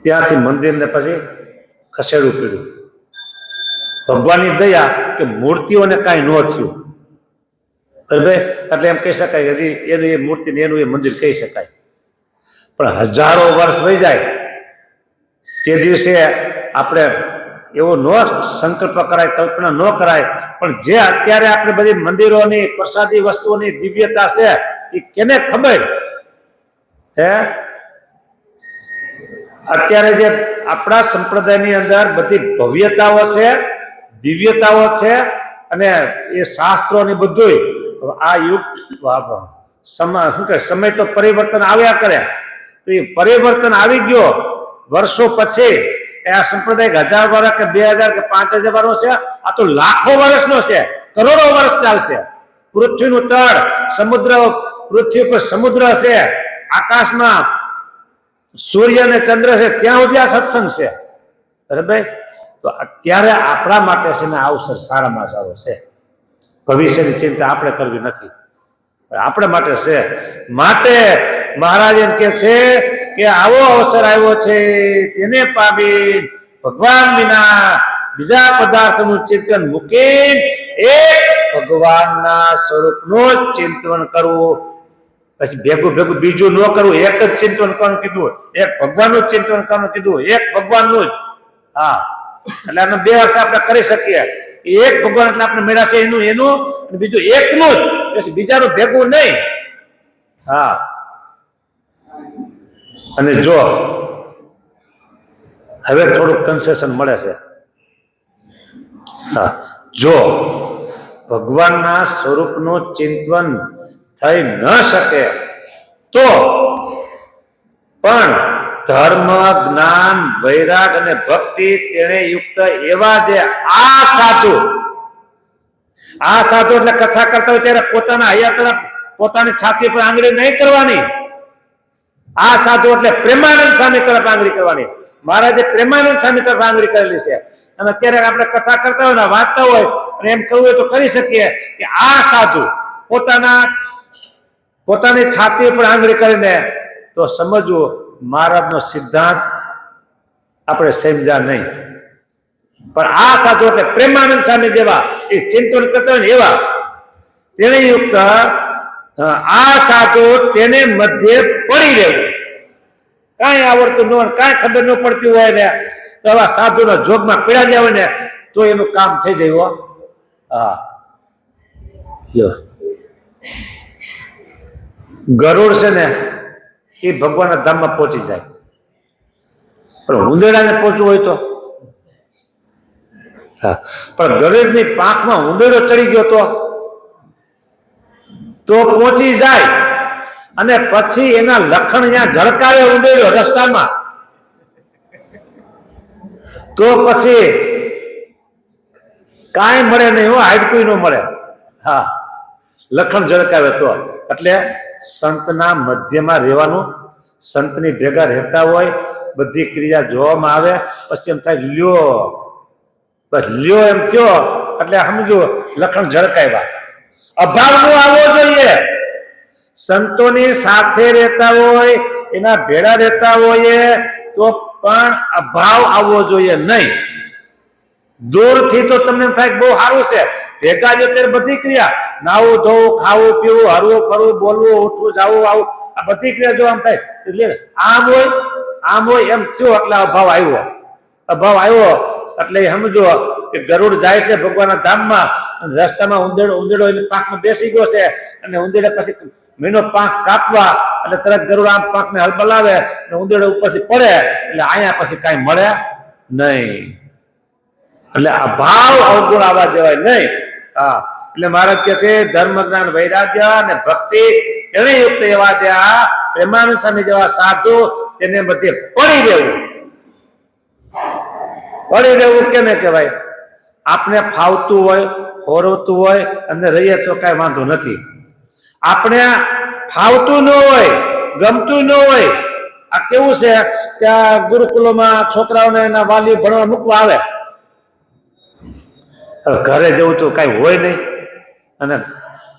ત્યાંથી મંદિરને પછી ખસેડવું પડ્યું. ભગવાનની દયા કે મૂર્તિઓને કાંઈ ન થયું, બરાબર. એટલે એમ કહી શકાય હજી એનું એ મૂર્તિ ને એનું એ મંદિર કહી શકાય. પણ હજારો વર્ષ વહી જાય તે દિવસે આપણે એવો ન સંકલ્પ કરાય, કલ્પના ન કરાય. પણ જે અત્યારે આપણે બધી મંદિરોની પ્રસાદી વસ્તુઓની દિવ્યતા છે એ કેને ખબર? હે અત્યારે જે આપણા સંપ્રદાયની અંદર બધી ભવ્યતાઓ છે, દિવ્યતાઓ છે, અને એ શાસ્ત્રોની બધું આ યુગ સમય તો પરિવર્તન આવ્યા કરે, તો એ પરિવર્તન આવી ગયો વર્ષો પછી. આ સંપ્રદાય 1000 વર્ષ કે 2000 કે 5000 વર્ષ છે, આ તો લાખો વર્ષનો છે, કરોડો વર્ષ ચાલશે. પૃથ્વીનું તળ, સમુદ્ર, પૃથ્વી પર સમુદ્ર છે, આકાશમાં સૂર્ય અને ચંદ્ર છે, ત્યાં સુધી આ સત્સંગ છે. બરાબર? તો અત્યારે આપણા માટે છે ને આ અવસર સારામાં સારો છે. ભવિષ્યની ચિંતા આપણે કરવી નથી, આપણા માટે છે. માટે મહારાજ એમ કે છે કે આવો અવસર આવ્યો છે, તેને પામી ભગવાન વિના બીજા પદાર્થનું ચિંતન મૂકી એક ભગવાનના સ્વરૂપનું જ ચિંતન કરવું. પછી ભેગું ભેગું બીજું ન કરવું, એક જ ચિંતન કરવાનું કીધું, એક ભગવાનનું જ ચિંતન કરવાનું કીધું, એક ભગવાનનું જ. હા, એટલે આનો બે અર્થ આપણે કરી શકીએ. એક ભગવાન એટલે આપણે મેળા છે એનું બીજું એકનું જ, પછી બીજાનું ભેગું નહીં. હા, અને જો હવે થોડુંક કન્સેશન મળે છે. હા, જો ભગવાનના સ્વરૂપનું ચિંતન થઈ ન શકે તો પણ ધર્મ, જ્ઞાન, વૈરાગ અને ભક્તિ તેને યુક્ત એવા જે આ સાધુ એટલે કથા કરતા હોય ત્યારે પોતાના હૈયા તરફ પોતાની છાતી પર આંગળી નહીં કરવાની. આ સાધુ એટલે પ્રેમાનંદ સ્વામી તરફ આંગળી કરવાની. મહારાજે પ્રેમાનંદ સ્વામી તરફ આંગળી કરેલી છે. અને અત્યારે આપણે કથા કરતા હોય ને વાંચતા હોય અને એમ કહ્યું હોય તો કરી શકીએ કે આ સાધુ પોતાની છાતી પર આંગળી કરીને, તો સમજવું મહારાજનો સિદ્ધાંત આપણે સમજ્યા નહીં. પણ આ સાધુ એટલે પ્રેમાનંદ સ્વામી જેવા એ ચિંતન કરતા હોય ને એવા તેને યુક્ત આ સાધુ તેને મધ્ય પડી રહેવું. કાંઈ આવડતું ન હોય, કાંઈ ખબર ન પડતી હોય ને તો આવા સાધુના જોગમાં પીડા જાય હોય ને તો એનું કામ થઈ જાય. હા, ગરુડ છે ને એ ભગવાનના ધામમાં પહોંચી જાય, પણ ઉંદેડાને પહોંચવું હોય તો હા, પણ ગરુડની પાંખમાં ઉંદેડો ચડી ગયો તો પહોંચી જાય. અને પછી એના લખણ ત્યાં ઝળકાવે ઉંદેડો રસ્તામાં, તો પછી કાંઈ મળે નહીં, હાડકું ન મળે. હા, લખણ ઝળકાવે તો. એટલે સંતના મધ્યમાં રહેવાનું, સંતની ભેગા રહેતા હોય, બધી ક્રિયા જોવામાં આવે, પછી એમ થાય લ્યો, બસ લ્યો એમ થયો એટલે સમજો લખણ ઝળકાવ્યા. અભાવ નો આવવો જોઈએ. સંતોની સાથે રહેતા હોય, એના ભેળા રહેતા હોય તો પણ અભાવ આવવો જોઈએ નહીં. દૂરથી તો તમને થાય બહુ સારું છે, ભેગા જો ત્યારે બધી ક્રિયા, નાવું ધોવું, ખાવું પીવું, હરવું ફરવું, બોલવું, ઉઠવું, જવું, આવું, આ બધી ક્રિયા જો આમ થાય એટલે આમ હોય એમ થયો એટલે અભાવ આવ્યો એટલે સમજો કે ગરુડ જાય છે ભગવાનના ધામમાં, રસ્તામાં ઉંદેડો એની પાંખમાં બેસી ગયો છે, અને ઉંદેડા પછી મીનો પાંખ કાપવા એટલે તરત ગરુડ આમ પાંખને હલબલાવે અને ઉંદેડો ઉપરથી પડે એટલે અહીંયા પછી કાંઈ મળે નહીં. એટલે અભાવ અવગુણ આવવા દેવાય નહીં. હા, એટલે મહારાજ કે છે ધર્મ, જ્ઞાન, વૈરાગ્ય અને ભક્તિ એને યુક્ત એવા ત્યાં પ્રેમાનંદ સ્વામી જેવા સાધુ તેને બધે પડી રહેવું કેને કહેવાય? આપણે ફાવતું હોય, હોરવતું હોય અને રહીએ તો કાંઈ વાંધો નથી. આપણે ફાવતું ન હોય, ગમતું ન હોય, આ કેવું છે કે આ ગુરુકુલોમાં છોકરાઓને એના વાલી ભણવા મૂકવા આવે, ઘરે જવું તો કઈ હોય નહીં, અને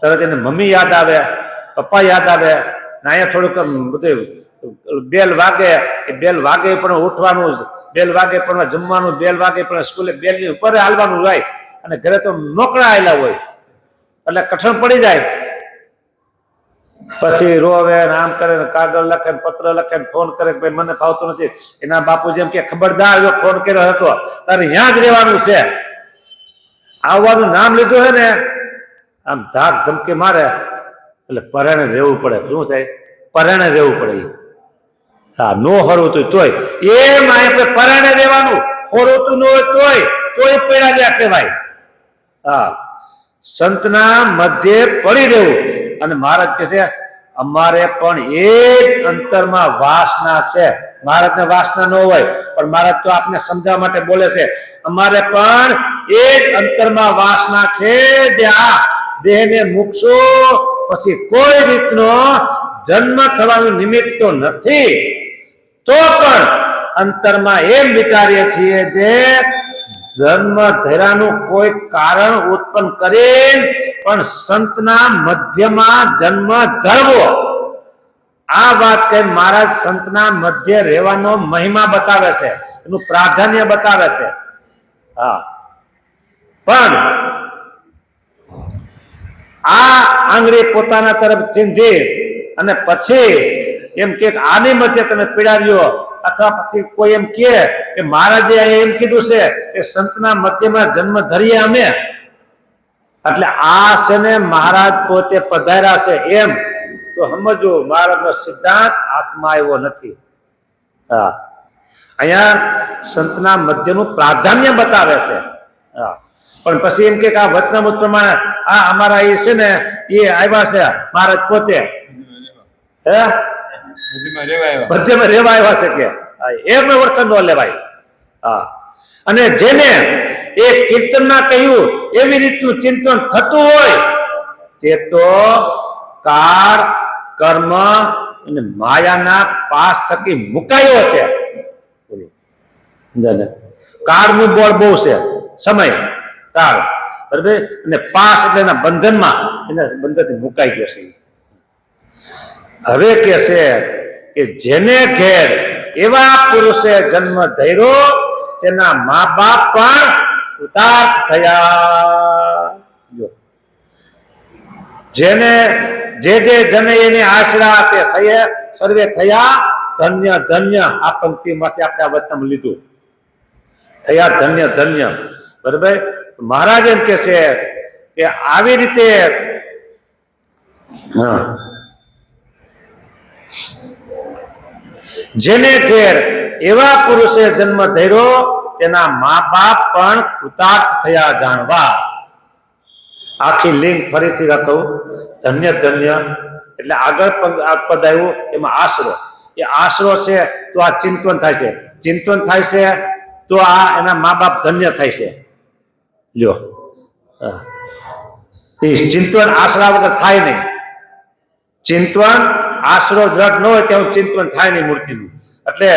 તરત એને મમ્મી યાદ આવે, પપ્પા યાદ આવે, અહીંયા થોડુંક બધું બેલ વાગે, એ બેલ વાગે પણ ઉઠવાનું, બેલ વાગે પણ જમવાનું, બેલ વાગે પણ સ્કૂલે બેલની ઉપર હાલવાનું હોય, અને ઘરે તો નોકરા આવેલા હોય એટલે કઠણ પડી જાય. પછી રોવે, આમ કરે, કાગળ લખે, પત્ર લખે, ફોન કરે કે ભાઈ મને ફાવતું નથી. એના બાપુ જેમ કે ખબરદાર, જો ફોન કર્યો હતો તારે ત્યાં જ રહેવાનું છે, આવવાનું નામ લીધું છે ને આમ ધાક ધમકી મારે એટલે પરાણે રહેવું પડે. શું થાય? પરાણે રહેવું પડે. હા, નો હરવતું તોય એમ આપણે પરાણે રહેવાનું, હરવતું ન હોય તોય પેડા જ્યાં કહેવાય. હા, સંતના મધ્યે પડી રહેવું. અને મહારાજ કહે છે અમારે પણ એક અંતરમાં વાસના છે. મહારાજને વાસના ન હોય, પણ મહારાજ તો આપને સમજાવવા માટે બોલે છે. અમારે પણ એક અંતરમાં વાસના છે, જે આ દેહને મૂકશો પછી કોઈ રીતનો જન્મ થવાનું નિમિત્ત તો નથી, તો પણ અંતરમાં એમ વિચારીએ છીએ જે જન્મ ધરાનું કોઈ કારણ ઉત્પન્ન કરી પણ સંતના મધ્યમાં જન્મ ધરવો. આ વાત કઈ મહારાજ સંતના મધ્ય રહેવાનો મહિમા બતાવે છે, એનું પ્રાધાન્ય બતાવે છે. હા, પણ આ આંગળી પોતાના તરફ ચીંધી અને પછી એમ કે આની મધ્ય તમે પીડાવ્યો, અથવા પછી કોઈ એમ કે મહારાજે એમ કીધું છે કે સંતના મધ્યમાં જન્મ ધરીએ અમે, એટલે આ છે ને મહારાજ પોતે પધાર્યા છે એમ તો સમજો. મહારાજનો સિદ્ધાંત હાથમાં આવ્યો નથી. હા, અહીંયા સંતના મધ્યનું પ્રાધાન્ય બતાવે છે. હા, પણ પછી એમ કે આ વચનામૃત પ્રમાણે આ અમારા એ છે ને એ આવ્યા છે મહારાજ પોતે મધ્યમાં રેવા આવ્યા છે કે એમ વર્તન ન લેવાય. હા, અને જેને એ કીર્તનમાં કહ્યું એવી રીતનું ચિંતન થતું હોય તે તો કાળ, કર્મ અને માયાના પાસ થકી મુકાયો છે. કાળનું બળ બહુ છે, સમય કાળ, બરાબર, અને પાસ એટલે એના બંધનમાં, એના બંધનથી મુકાઈ ગયો છે. હવે કે છે કે જેને ઘેર એવા પુરુષે જન્મ ધર્યો તેના મા બાપ પણ કૃતાર્થ થયા. જેને જે જને એની આશરા તે સર્વે થયા ધન્ય ધન્ય. આ પંક્તિમાંથી આપણે આ વચન લીધું, થયા ધન્ય ધન્ય. બરાબર, મહારાજ એમ કે છે કે આવી રીતે જેને ઘેર એવા પુરુષે જન્મ ધર્યો તેના મા બાપ પણ કૃતાર્થ થયા જાણવા. આખી લિંક ફરીથી કહું, ધન્ય ધન્ય એટલે આગળ પદ આવ્યું એમાં આશરો. એ આશરો છે તો આ ચિંતન થાય છે, ચિંતન થાય છે તો આ એના મા બાપ ધન્ય થાય છે. લ્યો, એ ચિંતન આશરા વગર થાય નહીં. ચિંતન આશરો દ્રઢ ન હોય ત્યાં ચિંતન થાય નહીં મૂર્તિનું. એટલે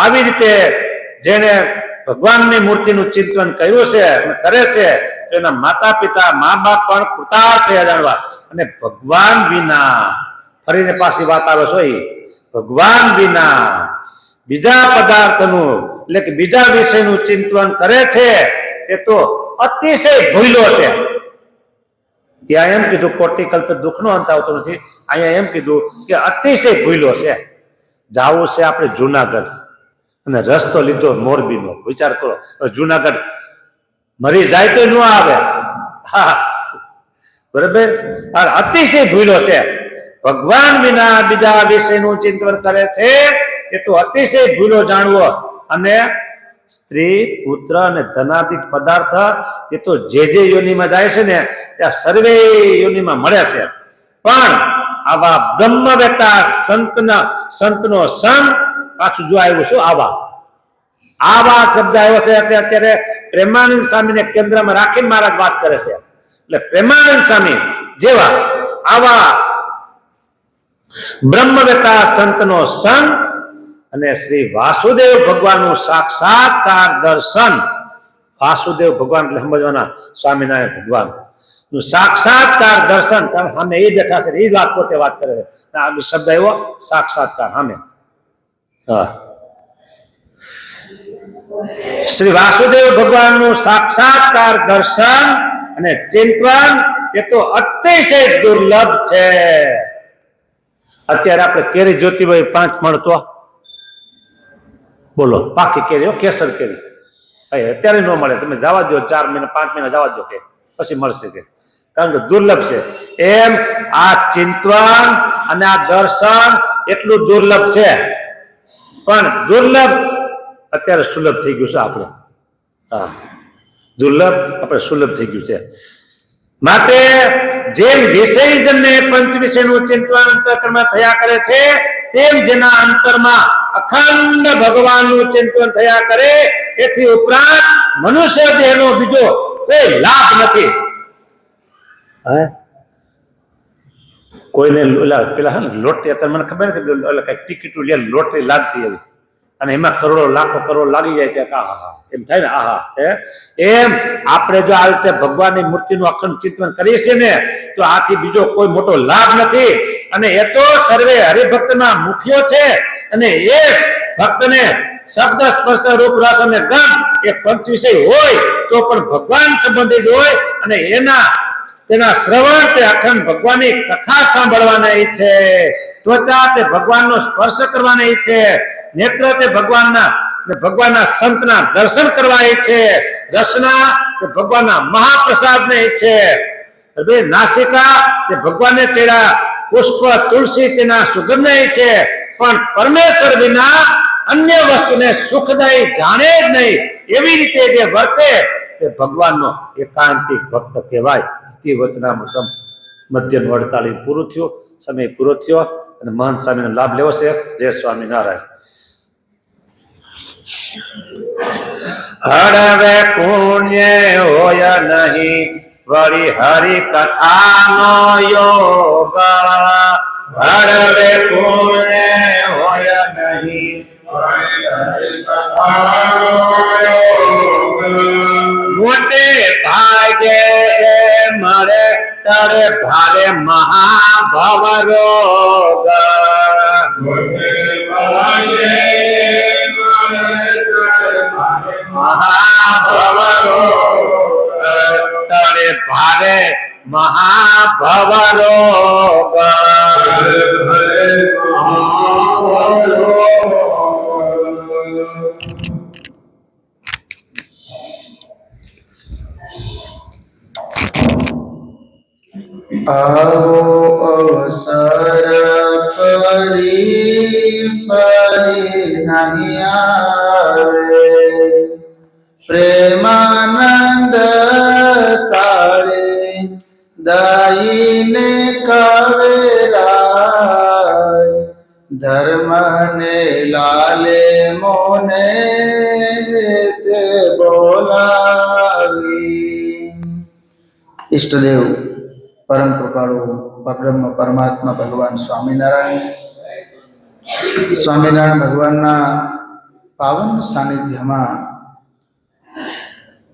આવી રીતે જેને ભગવાનની મૂર્તિનું ચિંતન કર્યું છે કરે છે એના માતા પિતા મા બાપ પણ કૃતાર્થ થયા જાણવા. અને ભગવાન વિના, ફરીને પાછી વાત આવે છે, ભગવાન વિના બીજા પદાર્થનું એટલે કે બીજા વિષયનું ચિંતન કરે છે એ તો અતિશય ભૂલો છે. ત્યાં એમ કીધું કોટિકલ્પ દુઃખનો અંત આવતો નથી, અહીંયા એમ કીધું કે અતિશય ભૂલો છે. જાવું છે આપણે જુનાગઢ અને રસ્તો લીધો મોરબીનો. વિચાર કરો, જુનાગઢ મરી જાય તો ન આવે. હા, બરાબર, અતિશય ભૂલો છે. ભગવાન વિના બીજા વિષયનું ચિંતન કરે છે એ તો અતિશય ભૂલો જાણવો. અને સ્ત્રી, પુત્ર અને ધનાદિક પદાર્થ એ તો જે યોનિમાં જાય છે ને ત્યાં સર્વે યોનિમાં મળે છે. પણ આવા બ્રહ્મવેતા સંતનો સંગ પાછું જો આવ્યું શું આવા શબ્દ આવ્યો છે. અત્યારે પ્રેમાનંદ સ્વામીને કેન્દ્રમાં રાખીને મહારાજ વાત કરે છે. એટલે પ્રેમાનંદ સ્વામી જેવા આવા બ્રહ્મવેતા સંતનો સંગ અને શ્રી વાસુદેવ ભગવાનનું સાક્ષાત્કાર દર્શન. વાસુદેવ ભગવાન એટલે સમજવાના સ્વામિનારાયણ ભગવાન નું સાક્ષાત્કાર દર્શન. સામે એ બેઠા છે, એ વાત પોતે વાત કરે છે. આ શબ્દ એવો સાક્ષાત્કાર સામે. શ્રી વાસુદેવ ભગવાનનું સાક્ષાત્કાર દર્શન અને ચિંતન એ તો અતિશય દુર્લભ છે. અત્યારે આપણે કેરી જોતી હોય 5 મણ તો બોલો, પાકી કેરી, કેસર કેરી અત્યારે ન મળે. તમે જવા દો 4 મહિના 5 મહિના જવા દો કે પછી મળશે કે, કારણ કે દુર્લભ છે. એમ આ ચિંતન અને આ દર્શન એટલું દુર્લભ છે પણ દુર્લભ અત્યારે સુલભ થઈ ગયું છે આપણે. હા, દુર્લભ આપણે સુલભ થઈ ગયું છે. માટે જેમ વિષયજનને પંચ વિષયનું ચિંતન અંતઃકરણમાં થયા કરે છે, તેમ જેના અંતરમાં અખંડ ભગવાનનું ચિંતન થયા કરે, એથી ઉપરાંત મનુષ્ય દેહનો બીજો કોઈ લાભ નથી. કોઈને પેલા હે ને લોટરી, અત્યારે મને ખબર નથી, કઈ ટિકિટ લે લોટરી લાગતી એવી, અને એમાં કરોડો લાખો કરોડ લાગી જાય છે. આહા, એમ થાય ને આહા. એમ આપણે જો આ રીતે ભગવાનની મૂર્તિનું અખંડ ચિંતન કરીએ છીએ ને, તો આથી બીજો કોઈ મોટો લાભ નથી. અને એ તો સર્વે હરિભક્તના મુખ્યો છે, અને એ ભક્તને શબ્દ સ્પર્શ રૂપ રસ અને ગંધ એ પંચ વિષય હોય તો પણ ભગવાન સંબંધિત હોય, અને તેના શ્રવણ તે અખંડ ભગવાનની કથા સાંભળવાના ઈચ્છે, ત્વચા તે ભગવાનનો સ્પર્શ કરવાના ઈચ્છે, નેત્ર તે ભગવાનના સંતના દર્શન કરવા ઈચ્છે, રસના તે ભગવાનના મહાપ્રસાદને ઈચ્છે, નાસિકા તે ભગવાનને ચડ્યા પુષ્પ તુલસી તેના સુગંધને ઈચ્છે. પણ પરમેશ્વર વિના અન્ય વસ્તુને સુખદાયી જાણે જ નહીં, એવી રીતે જે વર્તે તે ભગવાનનો એકાંતિક ભક્ત કહેવાય. વચનામૃતમ મધ્યનું 48 પૂરું થયું, સમય પૂરો થયો, અને મહંત સ્વામીનો લાભ લેવો છે. જય સ્વામિનારાયણ. હળવે પુણ્ય હોય નહીં વળી હરિ કથાનો યોગ, હળવે પુણ્ય હોય નહીં મોટે ભાગે મળે તારે ભારે મહાભવ રોગ, મહાભવ રોગ તારે ભારે મહાભવ રોગ.
આવો અવસર ફરી ફરી નહીં આવે, પ્રેમાનંદ તારે દાઈને કવેરાય, ધર્મને લાલે મોને તે બોલાવી. ઈષ્ટદેવ પરમ કૃપાળુ પરબ્રહ્મ પરમાત્મા ભગવાન સ્વામિનારાયણ ભગવાનના પાવન સાનિધ્યમાં,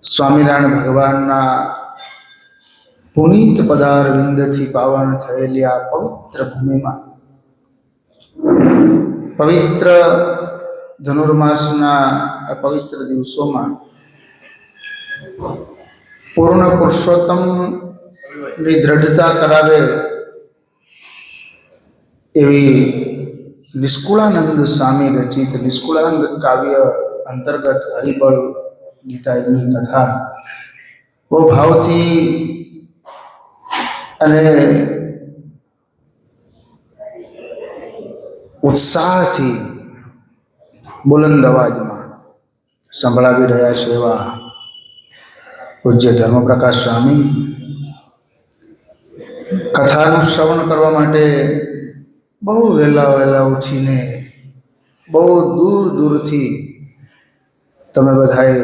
સ્વામિનારાયણ ભગવાનના પુનિત પદાર વિંદથી પાવન થયેલી આ પવિત્ર ભૂમિમાં, પવિત્ર ધનુર્માસના આ પવિત્ર દિવસોમાં પૂર્ણ પુરુષોત્તમ ની દ્રઢતા કરાવે એવી નિષ્કુળાનંદ સ્વામી રચિત નિષ્કુળાનંદ કાવ્ય અંતર્ગત હરિબળ ગીતાની કથા બહુ ભાવથી અને ઉત્સાહથી બુલંદ અવાજમાં સંભળાવી રહ્યા છે એવા પૂજ્ય ધર્મપ્રકાશ સ્વામી કથાનું શ્રવણ કરવા માટે બહુ વહેલા ઉઠીને બહુ દૂરથી તમે બધાએ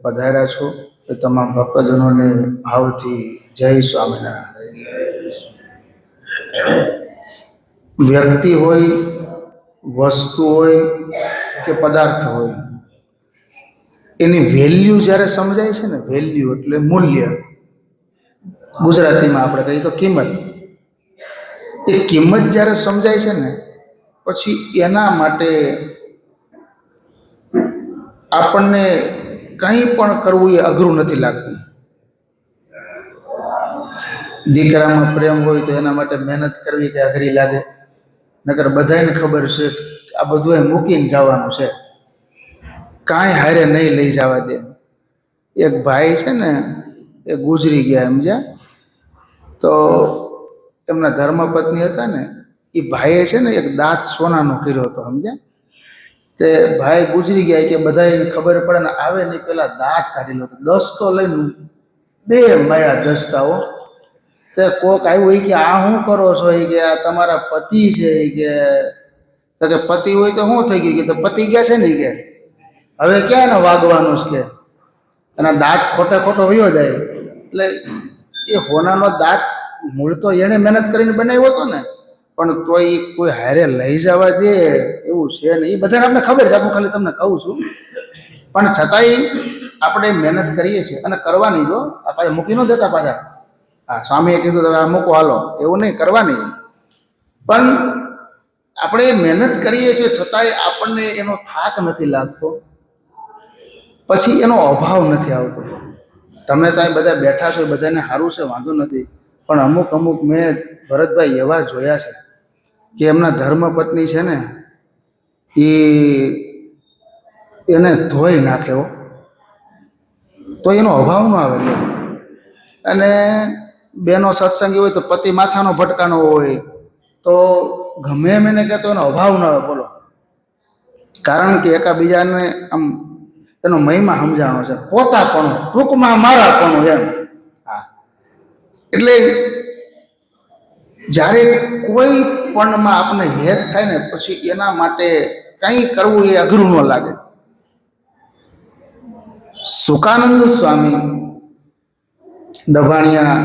પધાર્યા છો. એ તમામ ભક્તજનોને ભાવથી જય સ્વામિનારાયણ. વ્યક્તિ હોય, વસ્તુ હોય કે પદાર્થ હોય, એની વેલ્યુ જ્યારે સમજાય છે ને, વેલ્યુ એટલે મૂલ્ય, ગુજરાતીમાં આપણે કહીએ તો કિંમત. એ કિંમત જ્યારે સમજાય છે ને, પછી એના માટે આપણને કંઈ પણ કરવું એ અઘરું નથી લાગતું. દીકરામાં પ્રેમ હોય તો એના માટે મહેનત કરવી કે અઘરી લાગે, નકર બધાને ખબર છે આ બધું મૂકીને જવાનું છે, કાંઈ હારે નહીં લઈ જવા દે. એક ભાઈ છે ને, એ ગુજરી ગયા, સમજ્યા? તો એમના ધર્મપત્ની હતા ને, એ ભાઈએ છે ને એક દાંત સોનાનો કર્યો હતો, સમજ્યા? તે ભાઈ ગુજરી ગયા કે બધાને ખબર પડે ને આવે નહીં પેલા દાંત કાઢી લો દસ્તો લઈને બે માર્યા દસ્તાઓ તે કોક આવ્યું હોય કે આ શું કરો છો એ કે આ તમારા પતિ છે એ કે તો કે પતિ હોય તો શું થઈ ગયું કે તો પતિ ગયા છે ને કે હવે ક્યાં ને વાગવાનું છે કે એના દાંત ખોટે ખોટો વયો જાય એટલે એ હોનાનો દાંત મૂળ તો એને મહેનત કરીને બનાવ્યો હતો ને પણ તોય કોઈ હારે લઈ જવા દે એવું છે ને એ બધાને આપણે ખબર છે હું ખાલી તમને કહું છું પણ છતાંય આપણે મહેનત કરીએ છીએ અને કરવાની જો આ પાછા મૂકી ન દેતા પાછા હા સ્વામીએ કીધું તમે આ મૂકો હાલો એવું નહીં કરવાની પણ આપણે મહેનત કરીએ છીએ છતાંય આપણને એનો થાક નથી લાગતો પછી એનો અભાવ નથી આવતો તમે ત્યાં બધા બેઠા છો બધાને સારું છે વાંધો નથી પણ અમુક અમુક મેં ભરતભાઈ એવા જોયા છે કે એમના ધર્મપત્ની છે ને એને ધોઈ નાખ્યો તો એનો અભાવ ન આવે અને બેનો સત્સંગી હોય તો પતિ માથાનો ભટકાનો હોય તો ગમે એમ એને કહેતો એનો અભાવ ન આવે બોલો કારણ કે એકાબીજાને આમ એનો મહિમા સમજાણો છે પોતાપણું ટૂંકમાં મારાપણું એમ હા એટલે જ્યારે કોઈ પણમાં આપણે હેત થાય ને પછી એના માટે કંઈ કરવું એ અઘરું ન લાગે સુકાનંદ સ્વામી ડભાણિયા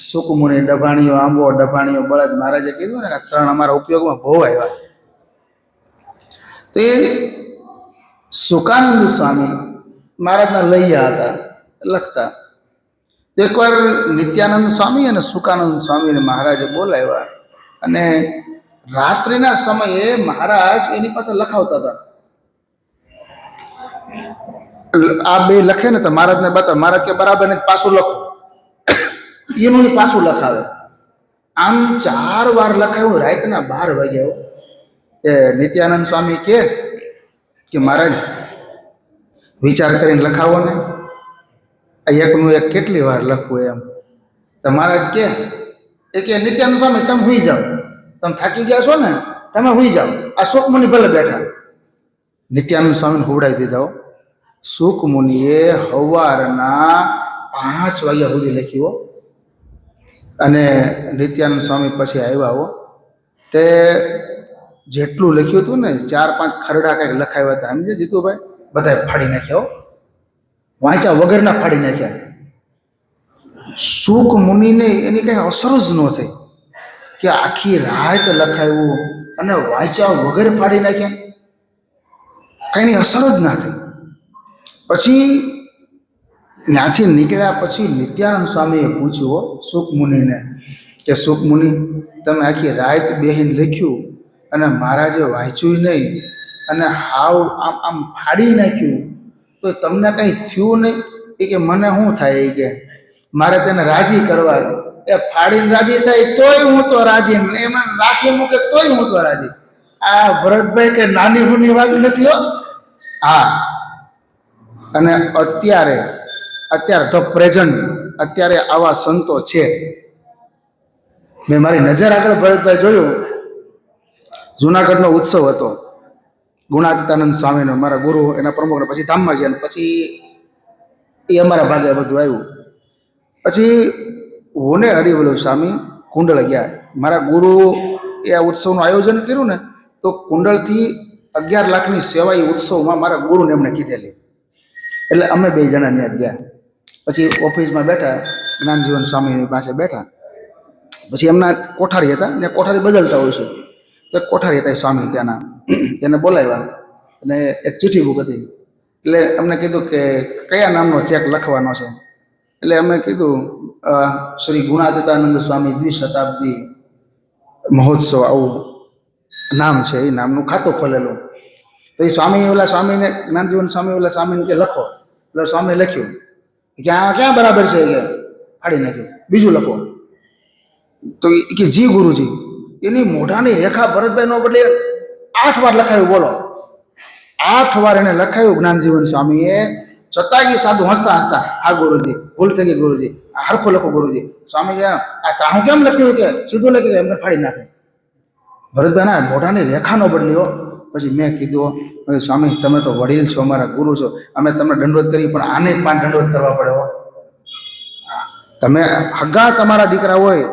સુકમુનિ ડભાણીઓ આંબો ડભાણીઓ બળદ મહારાજે કીધું ને આ ત્રણ અમારા ઉપયોગમાં બહુ આવ્યા તે સુકાનંદ સ્વામી મહારાજના લૈયા હતા લખતા એકવાર નિત્યાનંદ સ્વામી અને સુકાનંદ સ્વામીને મહારાજે બોલાવ્યા અને રાત્રિના સમયે મહારાજ એની પાસે લખાવતા હતા આ બે લખે ને તો મહારાજને બતાવે મહારાજ કે બરાબર ને પાછું લખો એનું એ પાછું લખાવે આમ 4 વાર લખાયું રાતના 12 વાગ્યા એ નિત્યાનંદ સ્વામી કે મહારાજ વિચાર કરીને લખાવો ને આ એકનું એક કેટલી વાર લખવું એમ તો મહારાજ કે નિત્યાનંદ સ્વામી તમે હુઈ જાઓ તમે થાકી ગયા છો ને તમે હુઈ જાઓ આ સુખમુનિ ભલે બેઠા નિત્યાનંદ સ્વામીને હુવડાવી દીધા સુખમુનિએ સવારના 5 વાગ્યા સુધી લખ્યું અને નિત્યાનંદ સ્વામી પછી આવ્યા હો તે જેટલું લખ્યું હતું ને 4-5 ખરડા કંઈક લખાવ્યા હતા સમજે જીતુભાઈ બધાએ ફાડી નાખ્યા વાંચા વગરના ફાડી નાખ્યા સુખ મુનિને એની કંઈ અસર જ ન થઈ કે આખી રાત લખાવ્યું અને વાંચા વગર ફાડી નાખ્યા કંઈની અસર જ ના થઈ પછી ત્યાંથી નીકળ્યા પછી નિત્યાનંદ સ્વામીએ પૂછ્યું સુખ મુનિને કે સુખ મુનિ તમે આખી રાત બેહીને લખ્યું અને મહારાજે વાંચ્યું નહીં અને હાવ આમ આમ ફાડી નાખ્યું તો તમને કંઈ થયું નહીં એ કે મને શું થાય એ કે મારે તેને રાજી કરવા એ ફાડીને રાજી થાય તોય હું તો રાજી એમાં રાખી મૂકે તોય હું તો રાજી આ ભરતભાઈ કે નાની હુની વાત નથી હો હા અને અત્યારે ધ પ્રેઝન્ટ અત્યારે આવા સંતો છે મેં મારી નજર આગળ ભરતભાઈ જોયું જુનાગઢનો ઉત્સવ હતો ગુણાતીતાનંદ સ્વામીનો મારા ગુરુ એના પ્રમુખને પછી ધામમાં ગયા પછી એ અમારા ભાગે બધું આવ્યું પછી હું ને હરિવલ્લભ સ્વામી કુંડળ ગયા મારા ગુરુ એ આ ઉત્સવનું આયોજન કર્યું ને તો કુંડળથી 11 લાખની સેવા એ ઉત્સવમાં મારા ગુરુને એમને કીધેલી એટલે અમે 2 જણા ત્યાં ગયા પછી ઓફિસમાં બેઠા જ્ઞાનજીવન સ્વામીની પાસે બેઠા પછી એમના કોઠારી હતા ને કોઠારી બદલતા હોય છે તો કોઠારી હતા સ્વામી ત્યાંના એને બોલાવ્યા અને એક ચિઠ્ઠી બુક હતી એટલે અમને કીધું કે કયા નામનો ચેક લખવાનો છે એટલે અમે કીધું શ્રી ગુણાતીતાનંદ સ્વામી દ્વિશતાબ્દી મહોત્સવ આવું નામ છે એ નામનું ખાતું ખોલેલું તો એ સ્વામીને જ્ઞાનજીવન સ્વામીને કે લખો એટલે સ્વામી લખ્યું કે આ ક્યાં બરાબર છે કે ફાડી નાખ્યું બીજું લખો તો એ કે જી ગુરુજી એની મોઢાની રેખા ભરતભાઈ નો બદલે 8 વાર લખાયું બોલો 8 વાર એને લખાયું જ્ઞાનજીવન સ્વામીએ છતાંય સાધુ હસતા આ ગુરુજી ભૂલ થઈ ગઈ ગુરુજી આ હરખો લખો ગુરુજી સ્વામી આ તાહું કેમ લખ્યું કે સીધું લખી એમને ફાડી નાખે ભરતભાઈ ના મોઢાની રેખા નો બદલ્યો પછી મેં કીધું સ્વામી તમે તો વડીલ છો, અમારા ગુરુ છો, અમે તમને દંડવત કરી પણ આને 5 દંડવત કરવા પડે હો. તમે હગા તમારા દીકરા હોય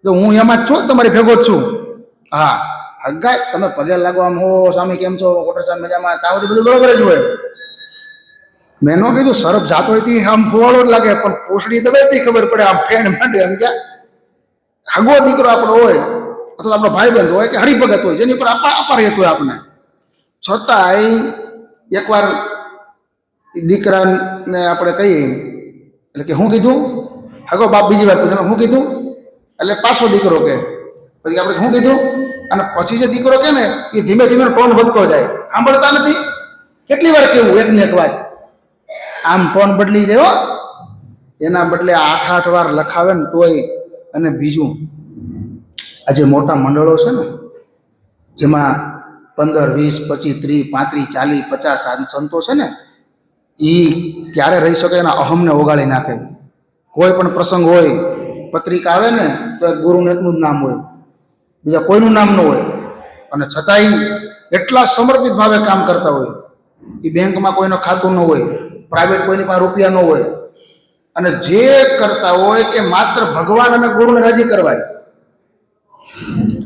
તો હું એમાં જ છું, તમારી ભેગો જ છું. હા હગા તમે પગે લાગો આમ, હો સ્વામી કેમ છો, કોટર સાહેબ મજામાં, ત્યાં બધું બરોબર જ હોય. મેં ન કીધું સરફ જાતો હોય આમ ફોવાળો જ લાગે, પણ પોસડી દબાઈ ખબર પડે આમ ફેણ માંડે. એમ ક્યાં હગવો દીકરો આપણો હોય અથવા આપણો ભાઈબંધ હોય કે હરિભગત હોય જેની પર અપારયત હોય આપણે, છતાંય એકવાર દીકરાને આપણે કહીએ એટલે કે હું કીધું હગો બાપ બીજી વાર પૂછે હું કીધું એટલે પાછો દીકરો કે પછી આપણે શું કીધું, અને પછી જે દીકરો કે ને એ ધીમે ધીમે ટોન વધતો જાય. સાંભળતા નથી, કેટલી વાર કેવું એકને એક વાત, આમ ટોન બદલી જાય હો. એના બદલે 8-8 વાર લખાવે ને તોય. અને બીજું આજે મોટા મંડળો છે ને જેમાં 15, 20, 25, 30, 35, 40, 50 સંતો છે ને, એ ક્યારે રહી શકે એના અહમને ઓગાળી નાખે. કોઈ પણ પ્રસંગ હોય, પત્રિકા આવે ને તો ગુરુનાથનું જ નામ હોય, બીજા કોઈનું નામ ન હોય, અને છતાંય એટલા સમર્પિત ભાવે કામ કરતા હોય. એ બેંકમાં કોઈનો ખાતું ન હોય, પ્રાઇવેટ કોઈની પાસે રૂપિયા ન હોય, અને જે કરતા હોય એ માત્ર ભગવાન અને ગુરુને રાજી કરવાય.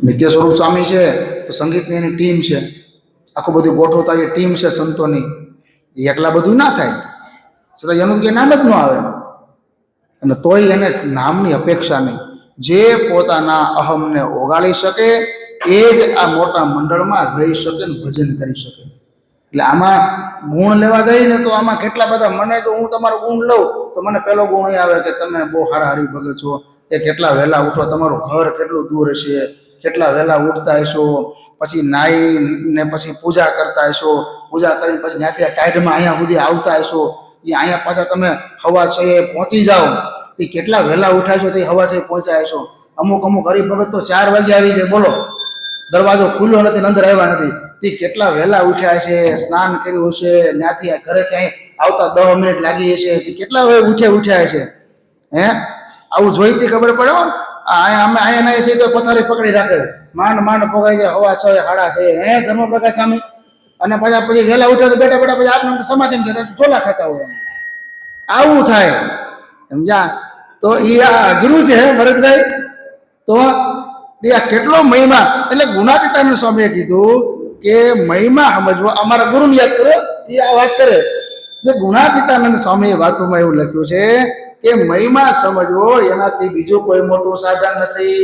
નિત્ય સ્વરૂપ સ્વામી છે તો સંગીતની એની ટીમ છે, આખું બધું ગોઠવતા એ ટીમ છે સંતોની, એ એકલા બધું ના થાય, છતાં એનું કે નામ જ ન આવે. અને તોય એને નામની અપેક્ષા નહીં. જે પોતાના અહમને ઓગાળી શકે એ જ આ મોટા મંડળમાં રહી શકે ને ભજન કરી શકે. એટલે આમાં ગુણ લેવા જઈએ ને તો આમાં કેટલા બધા, મને તો હું તમારો ગુણ લઉં તો મને પહેલો ગુણ એ આવે કે તમે બહુ સારા હરિભગત છો, કે કેટલા વહેલા ઉઠો, તમારું ઘર કેટલું દૂર હશે, કેટલા વહેલા ઉઠતા હશો, પછી નાઈ ને પછી પૂજા કરતા હશો, પૂજા કરીને પછી ત્યાંથી ટાઈડમાં અહીંયા સુધી આવતા હશો, એ અહીંયા પાછા તમે હવા 6 પહોંચી જાઓ, એ કેટલા વહેલા ઉઠ્યા છો તે હવા 6 પહોંચ્યા હશો. અમુક હરિભગત તો 4 વાગે આવી જાય, બોલો દરવાજો ખુલ્લો નથી, અંદર આવ્યા નથી, તે કેટલા વહેલા ઉઠ્યા છે, સ્નાન કર્યું હશે, ત્યાંથી ઘરે ક્યાંય આવતા 10 મિનિટ લાગી હશે, તે કેટલા ઉઠ્યા છે. હે આવું જોઈતી ખબર પડે. અમે અહીંયા ના છીએ તો પથારી પકડી રાખે, માંડ પોગાઈ જાય હવા 6, 6:30. હે ધર્મ પ્રકાશ સ્વામી, અને પછી વહેલા ઉઠ્યા તો બેઠા પછી આપણે સમાધિ ઝોલા ખાતા હોય, આવું થાય. સમજ્યા? તો એ આ અઘરું છે ભરતભાઈ. તો એ કેટલો મહિમા, એટલે ગુણાતીતાનંદ સ્વામીએ કીધું કે મહિમા સમજવો. અમારા ગુરુને યાદ કરો, એ આ વાત કરે. ગુણાતીતાનંદ સ્વામીએ વાતોમાં એવું લખ્યું છે કે મહિમા સમજવો એનાથી બીજું કોઈ મોટું સાધન નથી.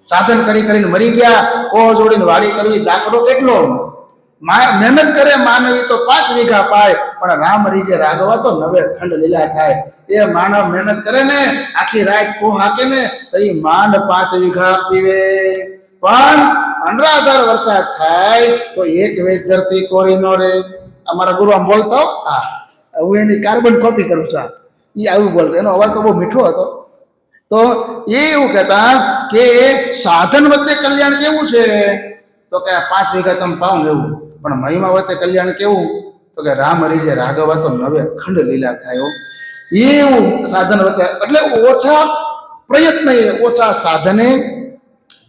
સાધન કરીને મરી ગયા, કોહ જોડીને વાડી કરવી, દાખલો કેટલો. મહેનત કરે માનવી તો 5 વીઘા પાય, પણ રામ રીજે રાઘવા તો 9 ખંડ લીલા થાય. એ માનવ મહેનત કરે ને, આખી રાત કોહ હાકે ને તો એ માંડ 5 વીઘા પીવે, પણ અનરાધાર વરસાદ થાય તો 1 વેચ ધરતી કોરી નો રે. અમારા ગુરુ આમ બોલતો, હા હું એની કાર્બન કોપી કરું છું, એ આવું બોલતો, એનો અવાજ તો બહુ મીઠો હતો. તો એ એવું કહેતા કે સાધન વચ્ચે કલ્યાણ કેવું છે, તો કે 5 વીઘા તમે પાવ ને એવું, પણ મહિમા વચ્ચે કલ્યાણ કેવું, તો કે રામ રીજે રાઘવા તો 9 ખંડ લીલા થાય. એવું સાધન વચ્ચે, એટલે ઓછા પ્રયત્ન, ઓછા સાધને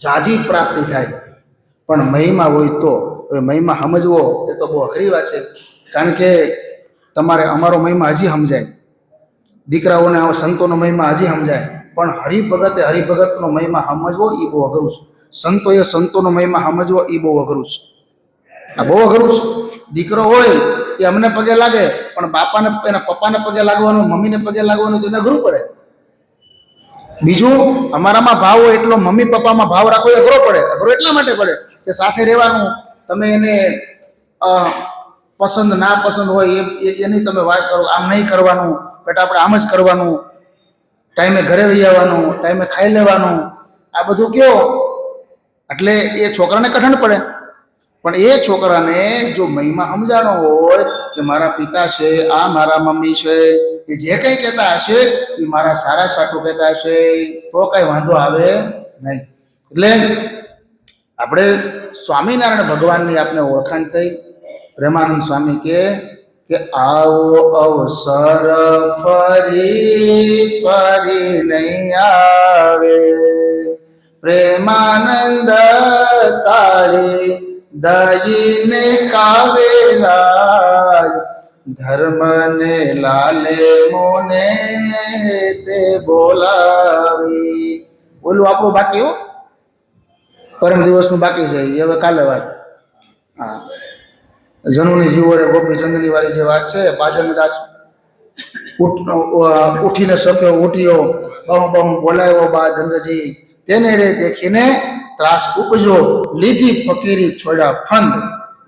જાજી પ્રાપ્તિ થાય. પણ મહિમા હોય તો, મહિમા સમજવો એ તો બહુ અઘરી વાત છે. કારણ કે તમારે અમારો મહિમા હજી સમજાય, દીકરાઓને સંતોનો મહિમા હજી સમજાય, પણ હરિભગતનો મહિમા સમજવો એ બહુ અઘરું છે. સંતોનો મહિમા સમજવો એ બહુ અઘરું છે. આ બહુ અઘરું છે. દીકરો હોય એ અમને પગે લાગે, પણ બાપાને, એના પપ્પાને પગે લાગવાનું, મમ્મીને પગે લાગવાનું તો એને અઘરું પડે. બીજું અમારામાં ભાવ હોય એટલો મમ્મી પપ્પામાં ભાવ રાખવો એ અઘરો પડે. અઘરો એટલા માટે પડે કે સાથે રહેવાનું, તમે એને પસંદ ના પસંદ હોય એની તમે વાત કરો, આમ નહીં કરવાનું બેટા, આપણે આમ જ કરવાનું, ટાઈમે ઘરે વહી આવવાનું, ટાઈમે ખાઈ લેવાનું, આ બધું કયો. એટલે એ છોકરાને કઠણ પડે. પણ એ છોકરાને જો મહિમા સમજાણો હોય કે મારા પિતા છે, આ મારા મમ્મી છે, એ જે કંઈ કહેતા હશે એ મારા સારા સાટું કહેતા હશે, તો કઈ વાંધો આવે નહીં. એટલે આપણે સ્વામિનારાયણ ભગવાનની આપણે ઓળખાણ થઈ. પ્રેમાનંદ સ્વામી કે આવો અવસર ફરી નહીં આવે, પ્રેમાનંદ તારી દાયીને કાવેરા ધર્મને લાલે મોને તે બોલાવી. ઓલું આપણું બાકી હો, પરમ દિવસનું બાકી છે એ હવે કાલે વાત. હા, જનુની જીવોરે ગોપીચંદની વાળી જે વાત છે, બાજનદાસ ઉઠીને સક્યો ઉઠ્યો, બહુ બહુ બોલાયો બા ધંધજી, તેને રે દેખીને ત્રાસ ઉપજો, લીધી ફકીરી છોડ્યા ફંદ.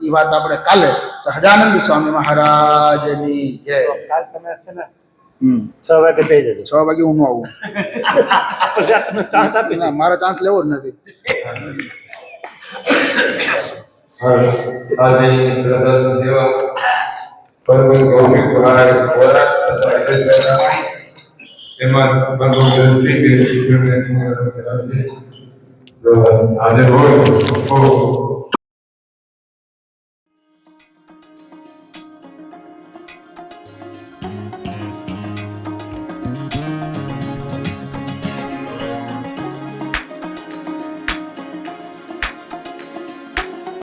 એ વાત આપણે કાલે સહજાનંદ સ્વામી મહારાજની જય.
કાલ તમે છે ને
6
વાગે થઈ જજો.
6 વાગે હું ન આવું.
ચાન્સ આપી
ના, મારો ચાન્સ લેવો જ નથી.
આજે હોય